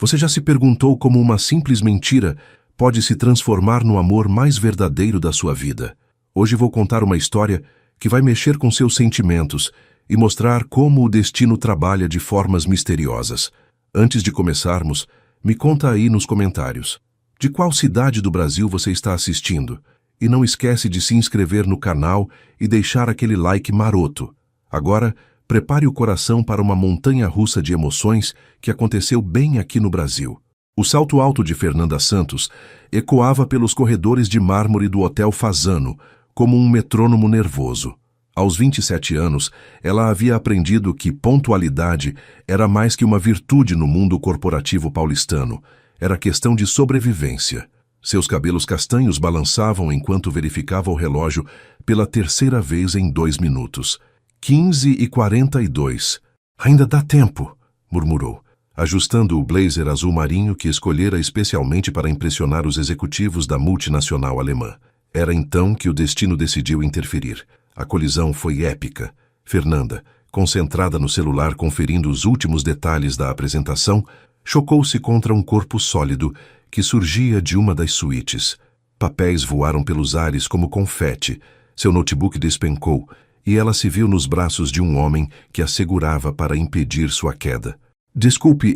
Você já se perguntou como uma simples mentira pode se transformar no amor mais verdadeiro da sua vida? Hoje vou contar uma história que vai mexer com seus sentimentos e mostrar como o destino trabalha de formas misteriosas. Antes de começarmos, me conta aí nos comentários. De qual cidade do Brasil você está assistindo? E não esquece de se inscrever no canal e deixar aquele like maroto. Agora, prepare o coração para uma montanha-russa de emoções que aconteceu bem aqui no Brasil. O salto alto de Fernanda Santos ecoava pelos corredores de mármore do Hotel Fasano, como um metrônomo nervoso. Aos 27 anos, ela havia aprendido que pontualidade era mais que uma virtude no mundo corporativo paulistano. Era questão de sobrevivência. Seus cabelos castanhos balançavam enquanto verificava o relógio pela terceira vez em 2 minutos. 15h42. Ainda dá tempo, murmurou, ajustando o blazer azul marinho que escolhera especialmente para impressionar os executivos da multinacional alemã. Era então que o destino decidiu interferir. A colisão foi épica. Fernanda, concentrada no celular conferindo os últimos detalhes da apresentação, chocou-se contra um corpo sólido que surgia de uma das suítes. Papéis voaram pelos ares como confete. Seu notebook despencou e ela se viu nos braços de um homem que a segurava para impedir sua queda. Desculpe,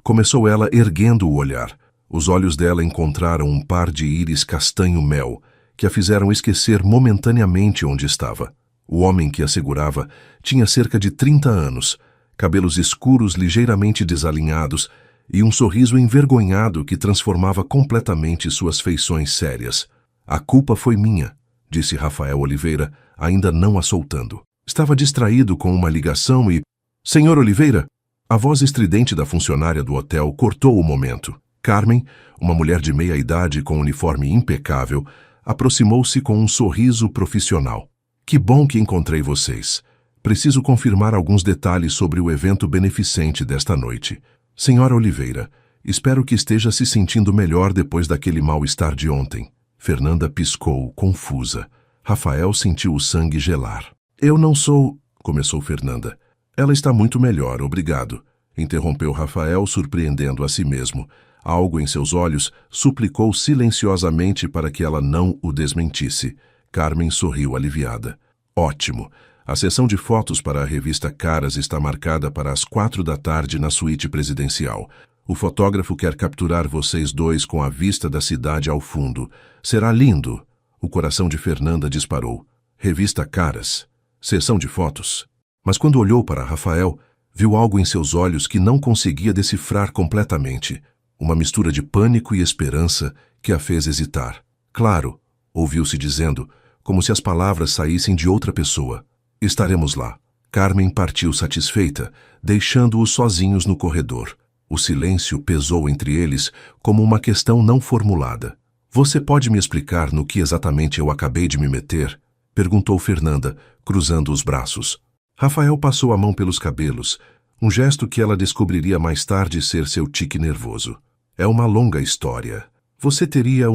começou ela erguendo o olhar. Os olhos dela encontraram um par de íris castanho-mel, que a fizeram esquecer momentaneamente onde estava. O homem que a segurava tinha cerca de 30 anos, cabelos escuros ligeiramente desalinhados e um sorriso envergonhado que transformava completamente suas feições sérias. A culpa foi minha, disse Rafael Oliveira, ainda não a soltando. Estava distraído com uma ligação e... Senhor Oliveira? A voz estridente da funcionária do hotel cortou o momento. Carmen, uma mulher de meia idade com uniforme impecável, aproximou-se com um sorriso profissional. Que bom que encontrei vocês. Preciso confirmar alguns detalhes sobre o evento beneficente desta noite. Senhora Oliveira, espero que esteja se sentindo melhor depois daquele mal-estar de ontem. Fernanda piscou, confusa. Rafael sentiu o sangue gelar. Eu não sou... começou Fernanda. Ela está muito melhor, obrigado. Interrompeu Rafael, surpreendendo a si mesmo. Algo em seus olhos suplicou silenciosamente para que ela não o desmentisse. Carmen sorriu aliviada. Ótimo. A sessão de fotos para a revista Caras está marcada para as 4 da tarde na suíte presidencial. O fotógrafo quer capturar vocês dois com a vista da cidade ao fundo. Será lindo. O coração de Fernanda disparou. Revista Caras. Sessão de fotos. Mas quando olhou para Rafael, viu algo em seus olhos que não conseguia decifrar completamente. Uma mistura de pânico e esperança que a fez hesitar. Claro, ouviu-se dizendo, como se as palavras saíssem de outra pessoa. Estaremos lá. Carmen partiu satisfeita, deixando-os sozinhos no corredor. O silêncio pesou entre eles como uma questão não formulada. Você pode me explicar no que exatamente eu acabei de me meter? Perguntou Fernanda, cruzando os braços. Rafael passou a mão pelos cabelos, um gesto que ela descobriria mais tarde ser seu tique nervoso. É uma longa história. Você teria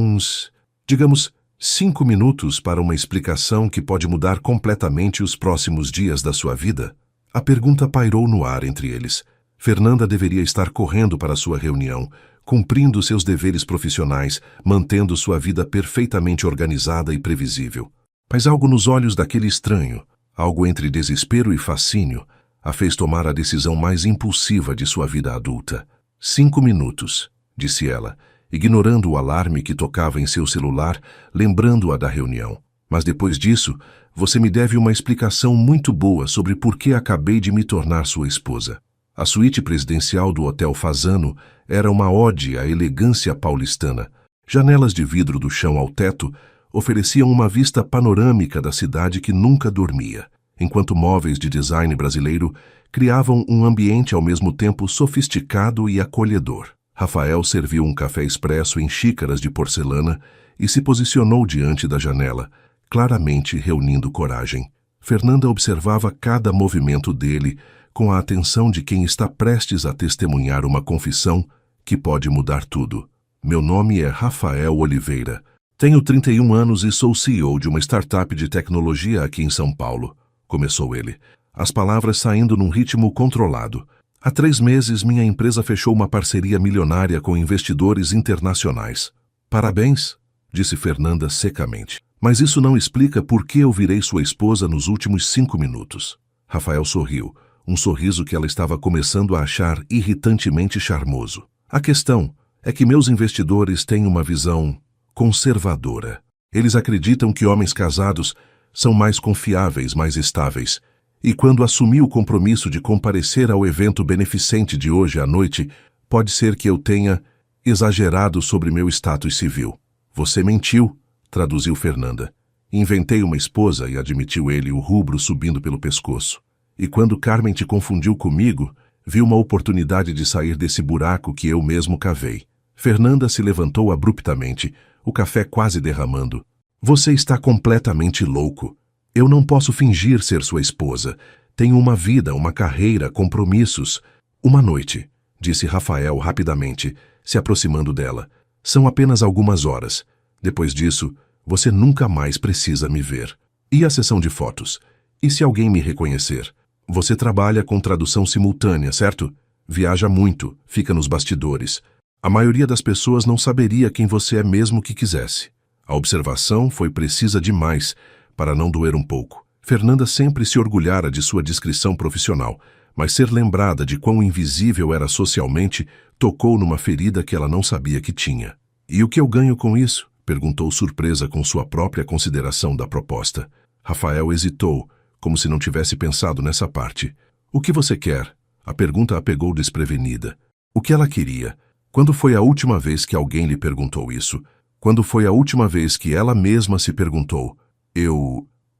digamos, 5 minutos para uma explicação que pode mudar completamente os próximos dias da sua vida? A pergunta pairou no ar entre eles. Fernanda deveria estar correndo para sua reunião, cumprindo seus deveres profissionais, mantendo sua vida perfeitamente organizada e previsível. Mas algo nos olhos daquele estranho, algo entre desespero e fascínio, a fez tomar a decisão mais impulsiva de sua vida adulta. 5 minutos, disse ela, ignorando o alarme que tocava em seu celular, lembrando-a da reunião. Mas depois disso, você me deve uma explicação muito boa sobre por que acabei de me tornar sua esposa. A suíte presidencial do Hotel Fasano era uma ode à elegância paulistana. Janelas de vidro do chão ao teto ofereciam uma vista panorâmica da cidade que nunca dormia, enquanto móveis de design brasileiro criavam um ambiente ao mesmo tempo sofisticado e acolhedor. Rafael serviu um café expresso em xícaras de porcelana e se posicionou diante da janela, claramente reunindo coragem. Fernanda observava cada movimento dele com a atenção de quem está prestes a testemunhar uma confissão que pode mudar tudo. Meu nome é Rafael Oliveira. Tenho 31 anos e sou CEO de uma startup de tecnologia aqui em São Paulo, começou ele, as palavras saindo num ritmo controlado. Há 3 meses, minha empresa fechou uma parceria milionária com investidores internacionais. Parabéns, disse Fernanda secamente. Mas isso não explica por que eu virei sua esposa nos últimos 5 minutos. Rafael sorriu, um sorriso que ela estava começando a achar irritantemente charmoso. A questão é que meus investidores têm uma visão conservadora. Eles acreditam que homens casados são mais confiáveis, mais estáveis. E quando assumi o compromisso de comparecer ao evento beneficente de hoje à noite, pode ser que eu tenha exagerado sobre meu status civil. Você mentiu, traduziu Fernanda. Inventei uma esposa, e admitiu ele, o rubro subindo pelo pescoço. E quando Carmen te confundiu comigo, vi uma oportunidade de sair desse buraco que eu mesmo cavei. Fernanda se levantou abruptamente, o café quase derramando. Você está completamente louco. Eu não posso fingir ser sua esposa. Tenho uma vida, uma carreira, compromissos. Uma noite, disse Rafael rapidamente, se aproximando dela. São apenas algumas horas. Depois disso, você nunca mais precisa me ver. E a sessão de fotos? E se alguém me reconhecer? Você trabalha com tradução simultânea, certo? Viaja muito, fica nos bastidores. A maioria das pessoas não saberia quem você é mesmo que quisesse. A observação foi precisa demais para não doer um pouco. Fernanda sempre se orgulhara de sua discrição profissional, mas ser lembrada de quão invisível era socialmente tocou numa ferida que ela não sabia que tinha. E o que eu ganho com isso? Perguntou surpresa com sua própria consideração da proposta. Rafael hesitou, como se não tivesse pensado nessa parte. O que você quer? A pergunta a pegou desprevenida. O que ela queria? Quando foi a última vez que alguém lhe perguntou isso? Quando foi a última vez que ela mesma se perguntou?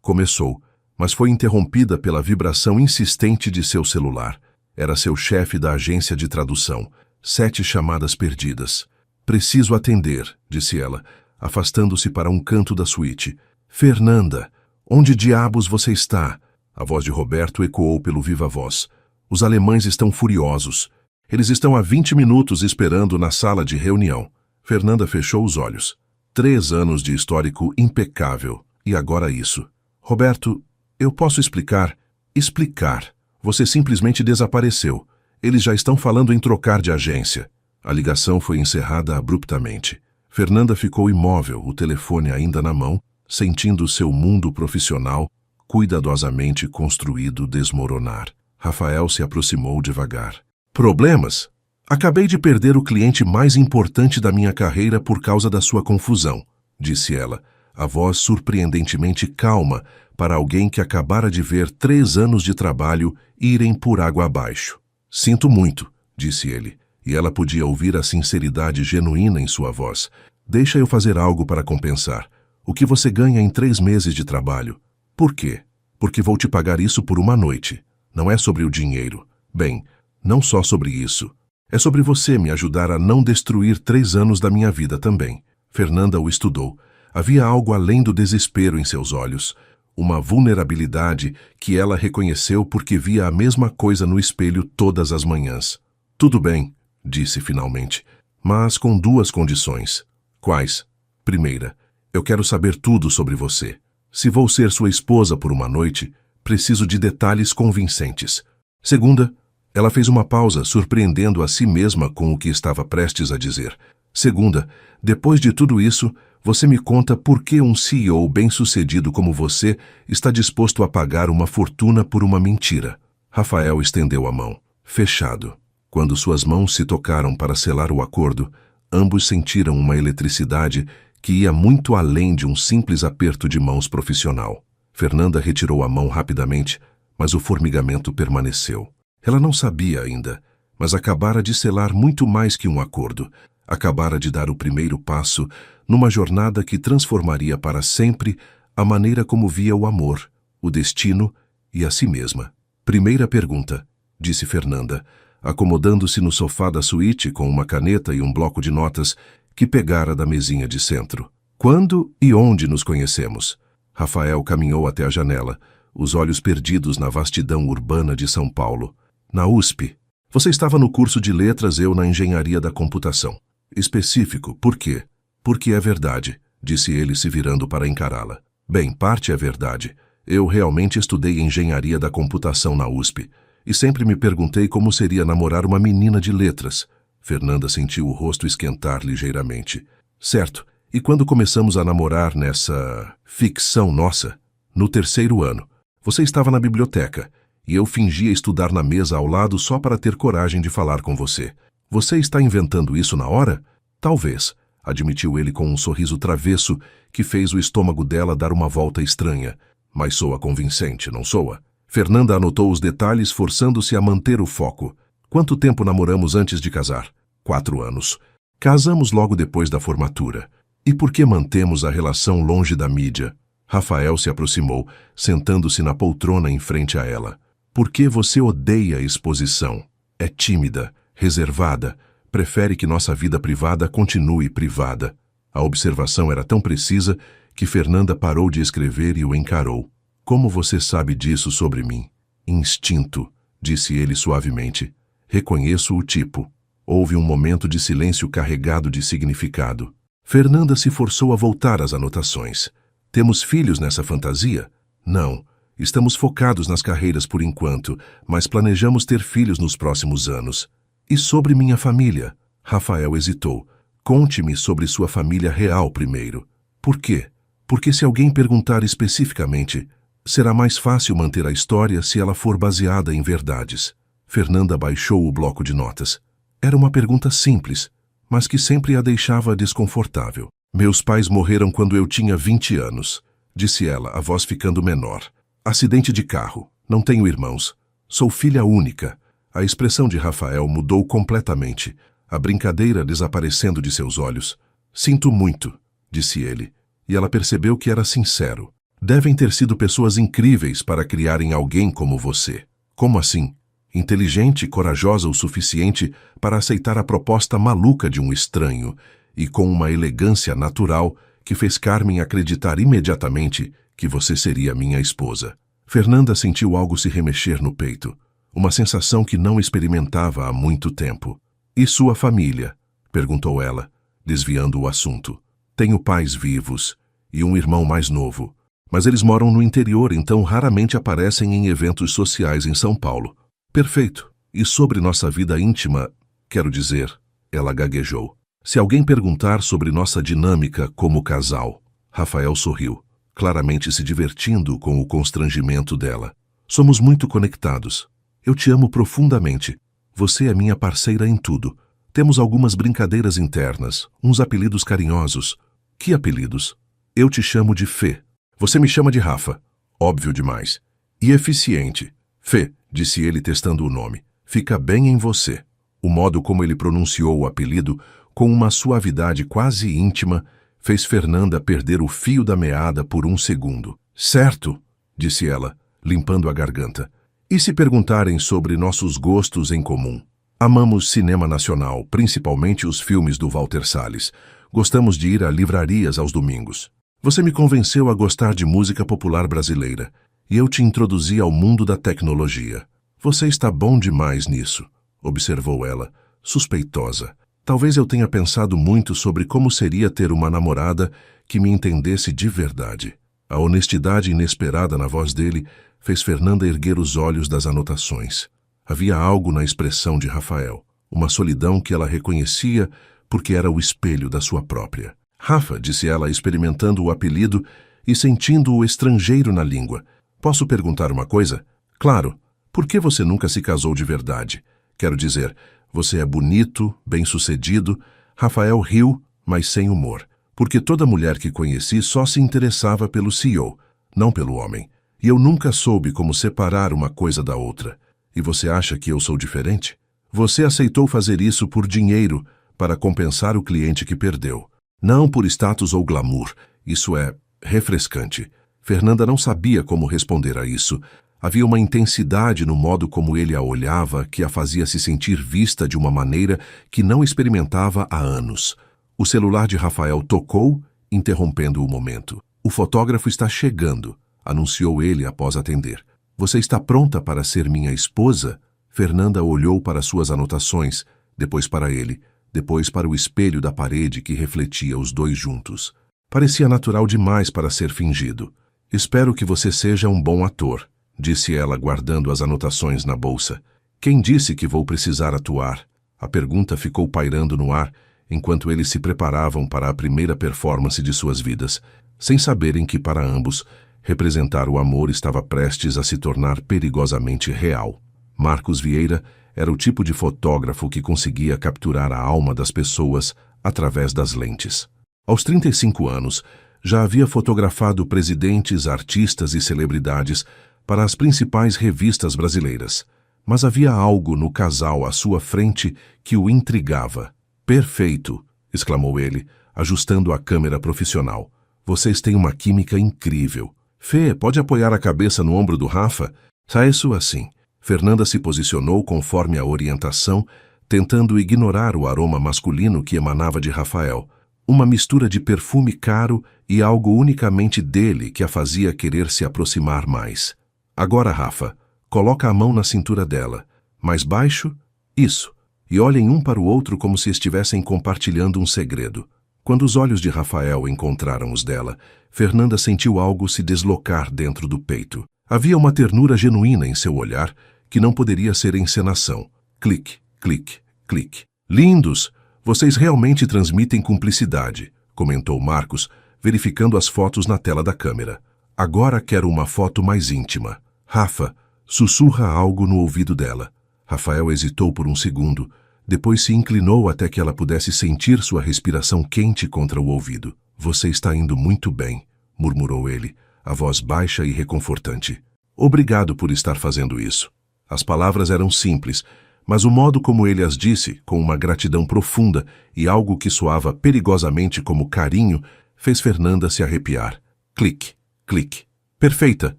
Começou, mas foi interrompida pela vibração insistente de seu celular. Era seu chefe da agência de tradução. 7 chamadas perdidas. Preciso atender, disse ela, afastando-se para um canto da suíte. Fernanda, onde diabos você está? A voz de Roberto ecoou pelo viva-voz. Os alemães estão furiosos. Eles estão há 20 minutos esperando na sala de reunião. Fernanda fechou os olhos. 3 anos de histórico impecável. E agora isso. Roberto, eu posso explicar? Explicar. Você simplesmente desapareceu. Eles já estão falando em trocar de agência. A ligação foi encerrada abruptamente. Fernanda ficou imóvel, o telefone ainda na mão, sentindo seu mundo profissional, cuidadosamente construído, desmoronar. Rafael se aproximou devagar. Problemas? Acabei de perder o cliente mais importante da minha carreira por causa da sua confusão, disse ela, a voz surpreendentemente calma para alguém que acabara de ver 3 anos de trabalho irem por água abaixo. Sinto muito, disse ele, e ela podia ouvir a sinceridade genuína em sua voz. Deixa eu fazer algo para compensar. O que você ganha em 3 meses de trabalho? Por quê? Porque vou te pagar isso por uma noite. Não é sobre o dinheiro. Bem, não só sobre isso. É sobre você me ajudar a não destruir 3 anos da minha vida também. Fernanda o estudou. Havia algo além do desespero em seus olhos. Uma vulnerabilidade que ela reconheceu porque via a mesma coisa no espelho todas as manhãs. Tudo bem, disse finalmente, mas com 2 condições. Quais? Primeira, eu quero saber tudo sobre você. Se vou ser sua esposa por uma noite, preciso de detalhes convincentes. Segunda, ela fez uma pausa, surpreendendo a si mesma com o que estava prestes a dizer. Segunda, depois de tudo isso, você me conta por que um CEO bem-sucedido como você está disposto a pagar uma fortuna por uma mentira. Rafael estendeu a mão. Fechado. Quando suas mãos se tocaram para selar o acordo, ambos sentiram uma eletricidade que ia muito além de um simples aperto de mãos profissional. Fernanda retirou a mão rapidamente, mas o formigamento permaneceu. Ela não sabia ainda, mas acabara de selar muito mais que um acordo. Acabara de dar o primeiro passo numa jornada que transformaria para sempre a maneira como via o amor, o destino e a si mesma. Primeira pergunta, disse Fernanda, acomodando-se no sofá da suíte com uma caneta e um bloco de notas que pegara da mesinha de centro. Quando e onde nos conhecemos? Rafael caminhou até a janela, os olhos perdidos na vastidão urbana de São Paulo. Na USP. Você estava no curso de letras, eu na engenharia da computação. Específico, por quê? Porque é verdade, disse ele se virando para encará-la. Bem, parte é verdade. Eu realmente estudei engenharia da computação na USP. e sempre me perguntei como seria namorar uma menina de letras. Fernanda sentiu o rosto esquentar ligeiramente. Certo, e quando começamos a namorar nessa ficção nossa? No 3º ano. Você estava na biblioteca, e eu fingia estudar na mesa ao lado só para ter coragem de falar com você. Você está inventando isso na hora? Talvez, admitiu ele com um sorriso travesso que fez o estômago dela dar uma volta estranha. Mas soa convincente, não soa? Fernanda anotou os detalhes, forçando-se a manter o foco. Quanto tempo namoramos antes de casar? 4 anos. Casamos logo depois da formatura. E por que mantemos a relação longe da mídia? Rafael se aproximou, sentando-se na poltrona em frente a ela. Por que você odeia a exposição? É tímida, reservada, prefere que nossa vida privada continue privada. A observação era tão precisa que Fernanda parou de escrever e o encarou. Como você sabe disso sobre mim? Instinto, disse ele suavemente. Reconheço o tipo. Houve um momento de silêncio carregado de significado. Fernanda se forçou a voltar às anotações. Temos filhos nessa fantasia? Não. Estamos focados nas carreiras por enquanto, mas planejamos ter filhos nos próximos anos. E sobre minha família? Rafael hesitou. Conte-me sobre sua família real primeiro. Por quê? Porque se alguém perguntar especificamente, será mais fácil manter a história se ela for baseada em verdades. Fernanda baixou o bloco de notas. Era uma pergunta simples, mas que sempre a deixava desconfortável. Meus pais morreram quando eu tinha 20 anos, disse ela, a voz ficando menor. Acidente de carro. Não tenho irmãos. Sou filha única. A expressão de Rafael mudou completamente, a brincadeira desaparecendo de seus olhos. Sinto muito, disse ele, e ela percebeu que era sincero. Devem ter sido pessoas incríveis para criarem alguém como você. Como assim? Inteligente e corajosa o suficiente para aceitar a proposta maluca de um estranho e com uma elegância natural que fez Carmen acreditar imediatamente que você seria minha esposa. Fernanda sentiu algo se remexer no peito, uma sensação que não experimentava há muito tempo. E sua família? Perguntou ela, desviando o assunto. Tenho pais vivos e um irmão mais novo, mas eles moram no interior, então raramente aparecem em eventos sociais em São Paulo. Perfeito. E sobre nossa vida íntima, quero dizer, ela gaguejou. Se alguém perguntar sobre nossa dinâmica como casal, Rafael sorriu, claramente se divertindo com o constrangimento dela. Somos muito conectados. Eu te amo profundamente. Você é minha parceira em tudo. Temos algumas brincadeiras internas, uns apelidos carinhosos. Que apelidos? Eu te chamo de Fê. Você me chama de Rafa. Óbvio demais. E eficiente. Fê, disse ele testando o nome. Fica bem em você. O modo como ele pronunciou o apelido, com uma suavidade quase íntima, fez Fernanda perder o fio da meada por um segundo. Certo, disse ela, limpando a garganta. E se perguntarem sobre nossos gostos em comum? Amamos cinema nacional, principalmente os filmes do Walter Salles. Gostamos de ir a livrarias aos domingos. Você me convenceu a gostar de música popular brasileira, e eu te introduzi ao mundo da tecnologia. Você está bom demais nisso, observou ela, suspeitosa. Talvez eu tenha pensado muito sobre como seria ter uma namorada que me entendesse de verdade. A honestidade inesperada na voz dele fez Fernanda erguer os olhos das anotações. Havia algo na expressão de Rafael, uma solidão que ela reconhecia porque era o espelho da sua própria. Rafa, disse ela, experimentando o apelido e sentindo o estrangeiro na língua. Posso perguntar uma coisa? Claro. Por que você nunca se casou de verdade? Quero dizer, você é bonito, bem-sucedido. Rafael riu, mas sem humor. Porque toda mulher que conheci só se interessava pelo CEO, não pelo homem. E eu nunca soube como separar uma coisa da outra. E você acha que eu sou diferente? Você aceitou fazer isso por dinheiro, para compensar o cliente que perdeu. Não por status ou glamour. Isso é refrescante. Fernanda não sabia como responder a isso. Havia uma intensidade no modo como ele a olhava que a fazia se sentir vista de uma maneira que não experimentava há anos. O celular de Rafael tocou, interrompendo o momento. O fotógrafo está chegando, anunciou ele após atender. Você está pronta para ser minha esposa? Fernanda olhou para suas anotações, depois para ele, depois para o espelho da parede que refletia os dois juntos. Parecia natural demais para ser fingido. Espero que você seja um bom ator. disse ela guardando as anotações na bolsa. Quem disse que vou precisar atuar? A pergunta ficou pairando no ar enquanto eles se preparavam para a primeira performance de suas vidas, sem saberem que para ambos, representar o amor estava prestes a se tornar perigosamente real. Marcos Vieira era o tipo de fotógrafo que conseguia capturar a alma das pessoas através das lentes. Aos 35 anos, já havia fotografado presidentes, artistas e celebridades para as principais revistas brasileiras. Mas havia algo no casal à sua frente que o intrigava. Perfeito, exclamou ele, ajustando a câmera profissional. Vocês têm uma química incrível. Fê, pode apoiar a cabeça no ombro do Rafa? Tá isso assim. Fernanda se posicionou conforme a orientação, tentando ignorar o aroma masculino que emanava de Rafael. Uma mistura de perfume caro e algo unicamente dele que a fazia querer se aproximar mais. Agora, Rafa, coloca a mão na cintura dela. Mais baixo? Isso. E olhem um para o outro como se estivessem compartilhando um segredo. Quando os olhos de Rafael encontraram os dela, Fernanda sentiu algo se deslocar dentro do peito. Havia uma ternura genuína em seu olhar que não poderia ser encenação. Clique, clique, clique. Lindos! Vocês realmente transmitem cumplicidade, comentou Marcos, verificando as fotos na tela da câmera. Agora quero uma foto mais íntima. Rafa, sussurra algo no ouvido dela. Rafael hesitou por um segundo, depois se inclinou até que ela pudesse sentir sua respiração quente contra o ouvido. Você está indo muito bem, murmurou ele, a voz baixa e reconfortante. Obrigado por estar fazendo isso. As palavras eram simples, mas o modo como ele as disse, com uma gratidão profunda e algo que soava perigosamente como carinho, fez Fernanda se arrepiar. Clique, clique. Perfeita,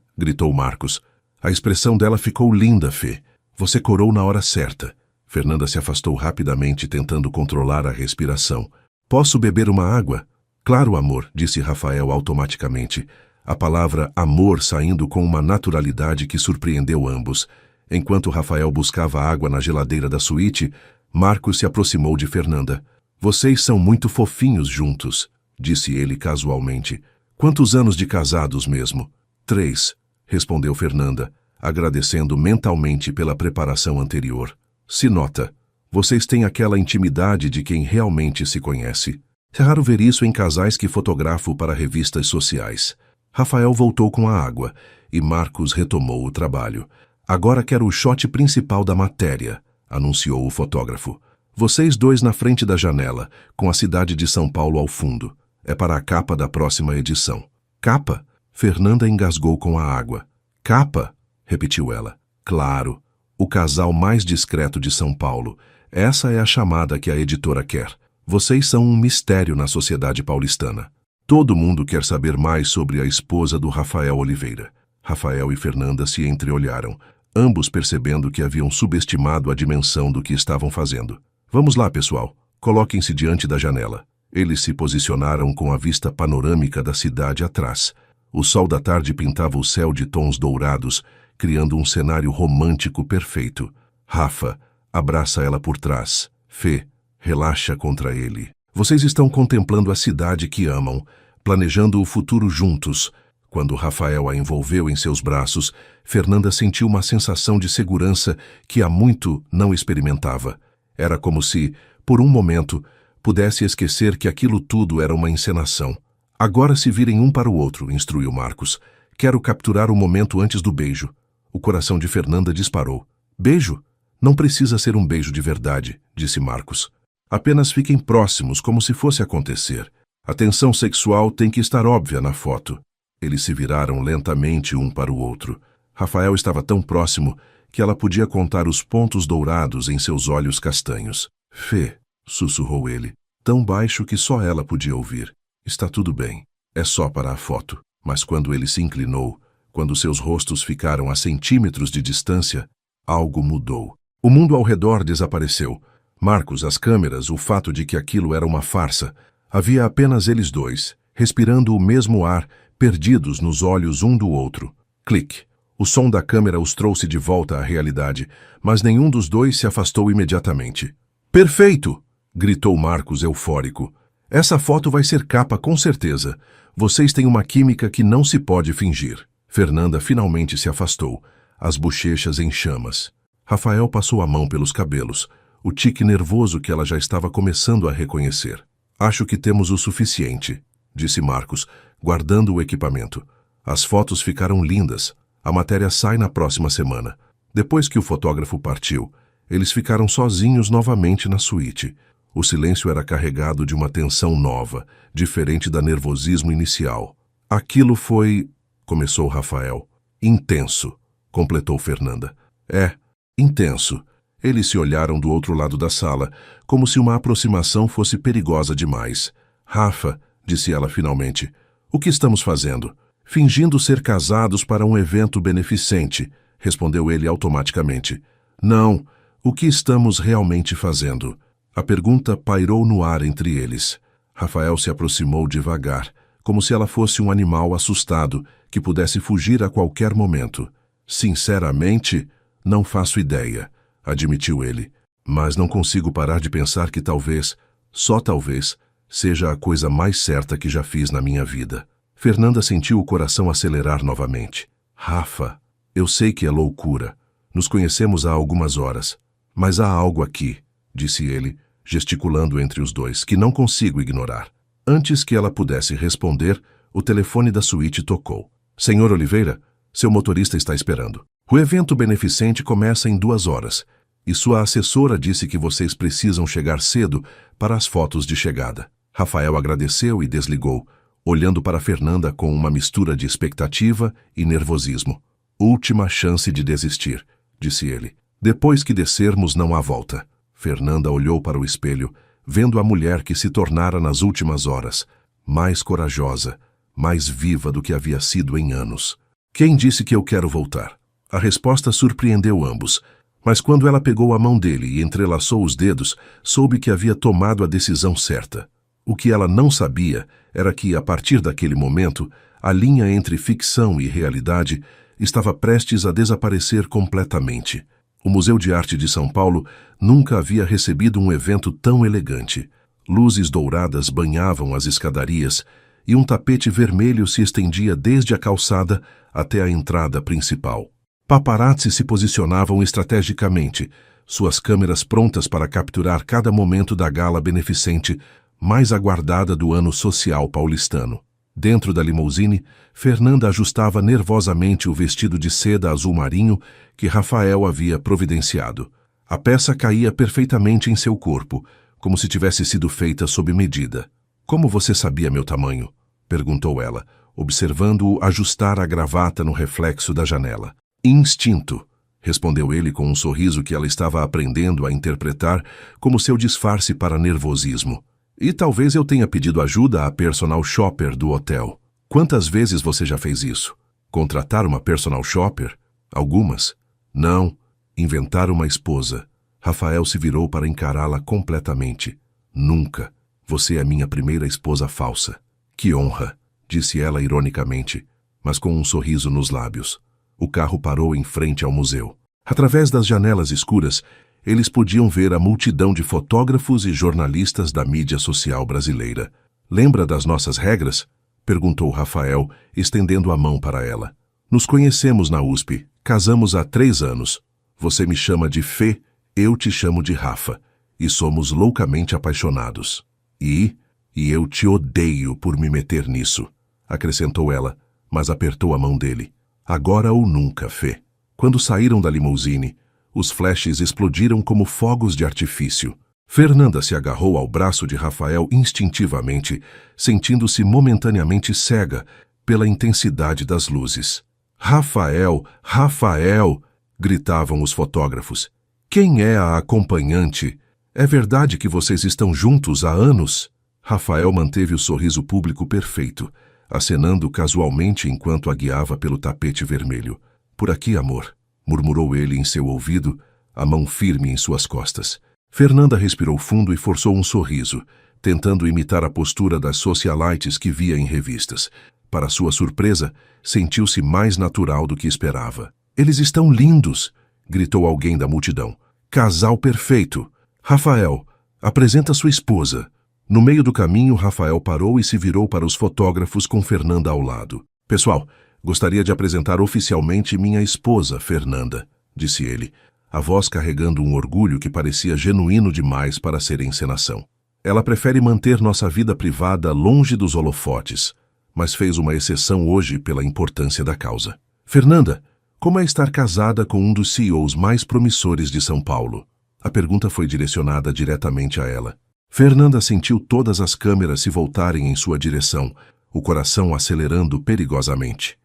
gritou Marcos. A expressão dela ficou linda, Fê. Você corou na hora certa. Fernanda se afastou rapidamente, tentando controlar a respiração. Posso beber uma água? Claro, amor, disse Rafael automaticamente. A palavra amor saindo com uma naturalidade que surpreendeu ambos. Enquanto Rafael buscava água na geladeira da suíte, Marcos se aproximou de Fernanda. Vocês são muito fofinhos juntos, disse ele casualmente. Quantos anos de casados mesmo? 3, respondeu Fernanda, agradecendo mentalmente pela preparação anterior. Se nota, vocês têm aquela intimidade de quem realmente se conhece. É raro ver isso em casais que fotografo para revistas sociais. Rafael voltou com a água e Marcos retomou o trabalho. Agora quero o shot principal da matéria, anunciou o fotógrafo. Vocês dois na frente da janela, com a cidade de São Paulo ao fundo. É para a capa da próxima edição. Capa? Fernanda engasgou com a água. Capa? Repetiu ela. Claro. O casal mais discreto de São Paulo. Essa é a chamada que a editora quer. Vocês são um mistério na sociedade paulistana. Todo mundo quer saber mais sobre a esposa do Rafael Oliveira. Rafael e Fernanda se entreolharam, ambos percebendo que haviam subestimado a dimensão do que estavam fazendo. Vamos lá, pessoal. Coloquem-se diante da janela. Eles se posicionaram com a vista panorâmica da cidade atrás. O sol da tarde pintava o céu de tons dourados, criando um cenário romântico perfeito. Rafa, abraça ela por trás. Fê, relaxa contra ele. Vocês estão contemplando a cidade que amam, planejando o futuro juntos. Quando Rafael a envolveu em seus braços, Fernanda sentiu uma sensação de segurança que há muito não experimentava. Era como se, por um momento, pudesse esquecer que aquilo tudo era uma encenação. Agora se virem um para o outro, instruiu Marcos. Quero capturar o momento antes do beijo. O coração de Fernanda disparou. Beijo? Não precisa ser um beijo de verdade, disse Marcos. Apenas fiquem próximos, como se fosse acontecer. A tensão sexual tem que estar óbvia na foto. Eles se viraram lentamente um para o outro. Rafael estava tão próximo que ela podia contar os pontos dourados em seus olhos castanhos. Fê, sussurrou ele, tão baixo que só ela podia ouvir. Está tudo bem. É só para a foto. Mas quando ele se inclinou, quando seus rostos ficaram a centímetros de distância, algo mudou. O mundo ao redor desapareceu. Marcos, as câmeras, o fato de que aquilo era uma farsa. Havia apenas eles dois, respirando o mesmo ar, perdidos nos olhos um do outro. Clique. O som da câmera os trouxe de volta à realidade, mas nenhum dos dois se afastou imediatamente. Perfeito! Gritou Marcos eufórico. Essa foto vai ser capa com certeza. Vocês têm uma química que não se pode fingir. Fernanda finalmente se afastou, as bochechas em chamas. Rafael passou a mão pelos cabelos, o tique nervoso que ela já estava começando a reconhecer. Acho que temos o suficiente, disse Marcos, guardando o equipamento. As fotos ficaram lindas. A matéria sai na próxima semana. Depois que o fotógrafo partiu, eles ficaram sozinhos novamente na suíte. O silêncio era carregado de uma tensão nova, diferente da nervosismo inicial. Aquilo foi... começou Rafael. Intenso, completou Fernanda. É, intenso. Eles se olharam do outro lado da sala, como se uma aproximação fosse perigosa demais. Rafa, disse ela finalmente, o que estamos fazendo? Fingindo ser casados para um evento beneficente, respondeu ele automaticamente. Não, o que estamos realmente fazendo? A pergunta pairou no ar entre eles. Rafael se aproximou devagar, como se ela fosse um animal assustado, que pudesse fugir a qualquer momento. Sinceramente, não faço ideia, admitiu ele. Mas não consigo parar de pensar que talvez, só talvez, seja a coisa mais certa que já fiz na minha vida. Fernanda sentiu o coração acelerar novamente. Rafa, eu sei que é loucura. Nos conhecemos há algumas horas. Mas há algo aqui, disse ele, gesticulando entre os dois, que não consigo ignorar. Antes que ela pudesse responder, o telefone da suíte tocou. Senhor Oliveira, seu motorista está esperando. O evento beneficente começa em 2 horas, e sua assessora disse que vocês precisam chegar cedo para as fotos de chegada. Rafael agradeceu e desligou, olhando para Fernanda com uma mistura de expectativa e nervosismo. Última chance de desistir, disse ele. Depois que descermos não há volta. Fernanda olhou para o espelho, vendo a mulher que se tornara nas últimas horas, mais corajosa, mais viva do que havia sido em anos. Quem disse que eu quero voltar? A resposta surpreendeu ambos, mas quando ela pegou a mão dele e entrelaçou os dedos, soube que havia tomado a decisão certa. O que ela não sabia era que, a partir daquele momento, a linha entre ficção e realidade estava prestes a desaparecer completamente. O Museu de Arte de São Paulo nunca havia recebido um evento tão elegante. Luzes douradas banhavam as escadarias e um tapete vermelho se estendia desde a calçada até a entrada principal. Paparazzi se posicionavam estrategicamente, suas câmeras prontas para capturar cada momento da gala beneficente mais aguardada do ano social paulistano. Dentro da limusine, Fernanda ajustava nervosamente o vestido de seda azul marinho que Rafael havia providenciado. A peça caía perfeitamente em seu corpo, como se tivesse sido feita sob medida. Como você sabia meu tamanho? Perguntou ela, observando-o ajustar a gravata no reflexo da janela. Instinto, respondeu ele com um sorriso que ela estava aprendendo a interpretar como seu disfarce para nervosismo. E talvez eu tenha pedido ajuda à personal shopper do hotel. Quantas vezes você já fez isso? Contratar uma personal shopper? Algumas. Não. Inventar uma esposa. Rafael se virou para encará-la completamente. Nunca. Você é minha primeira esposa falsa. Que honra, disse ela ironicamente, mas com um sorriso nos lábios. O carro parou em frente ao museu. Através das janelas escuras, eles podiam ver a multidão de fotógrafos e jornalistas da mídia social brasileira. Lembra das nossas regras? Perguntou Rafael, estendendo a mão para ela. Nos conhecemos na USP, casamos há 3 anos. Você me chama de Fê, eu te chamo de Rafa, e somos loucamente apaixonados. E eu te odeio por me meter nisso, acrescentou ela, mas apertou a mão dele. Agora ou nunca, Fê. Quando saíram da limusine, os flashes explodiram como fogos de artifício. Fernanda se agarrou ao braço de Rafael instintivamente, sentindo-se momentaneamente cega pela intensidade das luzes. Rafael, Rafael! Gritavam os fotógrafos. Quem é a acompanhante? É verdade que vocês estão juntos há anos? Rafael manteve o sorriso público perfeito, acenando casualmente enquanto a guiava pelo tapete vermelho. Por aqui, amor, murmurou ele em seu ouvido, a mão firme em suas costas. Fernanda respirou fundo e forçou um sorriso, tentando imitar a postura das socialites que via em revistas. Para sua surpresa, sentiu-se mais natural do que esperava. Eles estão lindos! Gritou alguém da multidão. Casal perfeito! Rafael, apresenta sua esposa. No meio do caminho, Rafael parou e se virou para os fotógrafos com Fernanda ao lado. Pessoal, Gostaria de apresentar oficialmente minha esposa, Fernanda, disse ele, a voz carregando um orgulho que parecia genuíno demais para ser encenação. Ela prefere manter nossa vida privada longe dos holofotes, mas fez uma exceção hoje pela importância da causa. Fernanda, como é estar casada com um dos CEOs mais promissores de São Paulo? A pergunta foi direcionada diretamente a ela. Fernanda sentiu todas as câmeras se voltarem em sua direção, o coração acelerando perigosamente.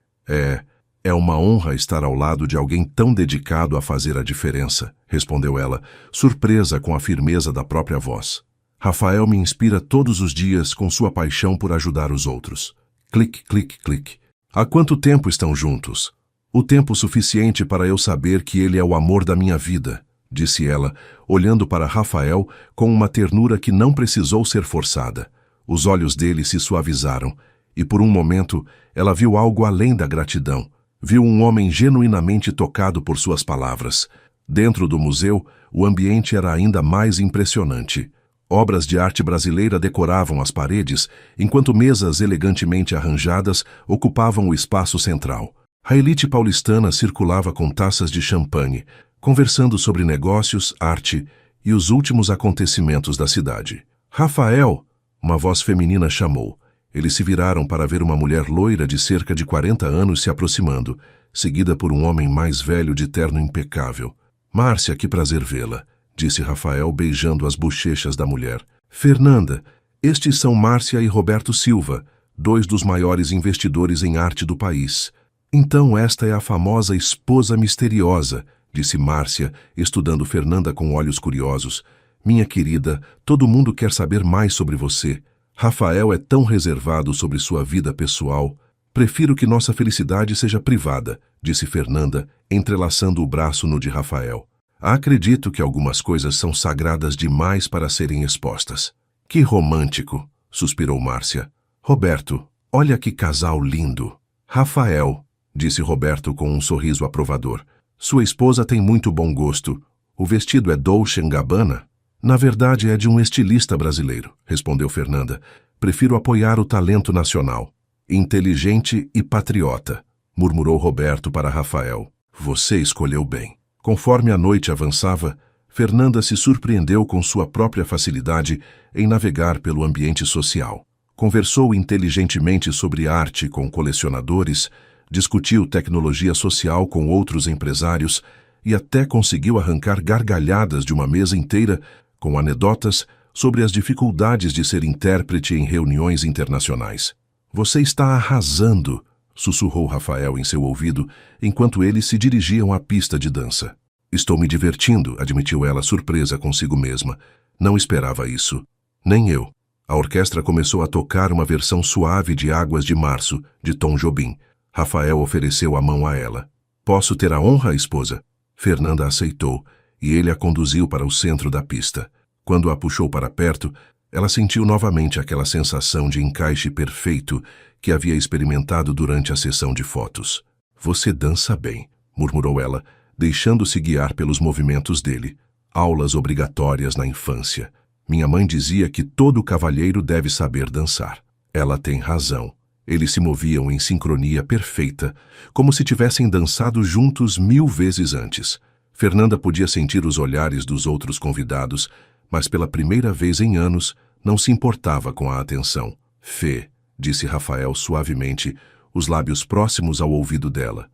É uma honra estar ao lado de alguém tão dedicado a fazer a diferença, respondeu ela, surpresa com a firmeza da própria voz. Rafael me inspira todos os dias com sua paixão por ajudar os outros. Clique, clique, clique. Há quanto tempo estão juntos? O tempo suficiente para eu saber que ele é o amor da minha vida, disse ela, olhando para Rafael com uma ternura que não precisou ser forçada. Os olhos dele se suavizaram, e por um momento ela viu algo além da gratidão. Viu um homem genuinamente tocado por suas palavras. Dentro do museu, o ambiente era ainda mais impressionante. Obras de arte brasileira decoravam as paredes, enquanto mesas elegantemente arranjadas ocupavam o espaço central. A elite paulistana circulava com taças de champanhe, conversando sobre negócios, arte e os últimos acontecimentos da cidade. Rafael, uma voz feminina chamou. Eles se viraram para ver uma mulher loira de cerca de 40 anos se aproximando, seguida por um homem mais velho de terno impecável. Márcia, que prazer vê-la, disse Rafael beijando as bochechas da mulher. Fernanda, estes são Márcia e Roberto Silva, dois dos maiores investidores em arte do país. Então esta é a famosa esposa misteriosa, disse Márcia, estudando Fernanda com olhos curiosos. Minha querida, todo mundo quer saber mais sobre você. Rafael é tão reservado sobre sua vida pessoal. Prefiro que nossa felicidade seja privada, disse Fernanda, entrelaçando o braço no de Rafael. Acredito que algumas coisas são sagradas demais para serem expostas. Que romântico, suspirou Márcia. Roberto, olha que casal lindo. Rafael, disse Roberto com um sorriso aprovador. Sua esposa tem muito bom gosto. O vestido é Dolce & Gabbana? Na verdade, é de um estilista brasileiro, respondeu Fernanda. Prefiro apoiar o talento nacional. Inteligente e patriota, murmurou Roberto para Rafael. Você escolheu bem. Conforme a noite avançava, Fernanda se surpreendeu com sua própria facilidade em navegar pelo ambiente social. Conversou inteligentemente sobre arte com colecionadores, discutiu tecnologia social com outros empresários e até conseguiu arrancar gargalhadas de uma mesa inteira com anedotas sobre as dificuldades de ser intérprete em reuniões internacionais. Você está arrasando, sussurrou Rafael em seu ouvido, enquanto eles se dirigiam à pista de dança. Estou me divertindo, admitiu ela surpresa consigo mesma. Não esperava isso. Nem eu. A orquestra começou a tocar uma versão suave de Águas de Março, de Tom Jobim. Rafael ofereceu a mão a ela. Posso ter a honra, esposa? Fernanda aceitou, e ele a conduziu para o centro da pista. Quando a puxou para perto, ela sentiu novamente aquela sensação de encaixe perfeito que havia experimentado durante a sessão de fotos. Você dança bem, murmurou ela, deixando-se guiar pelos movimentos dele. Aulas obrigatórias na infância. Minha mãe dizia que todo cavalheiro deve saber dançar. Ela tem razão. Eles se moviam em sincronia perfeita, como se tivessem dançado juntos 1000 vezes antes. Fernanda podia sentir os olhares dos outros convidados, mas pela primeira vez em anos não se importava com a atenção. Fê, disse Rafael suavemente, os lábios próximos ao ouvido dela.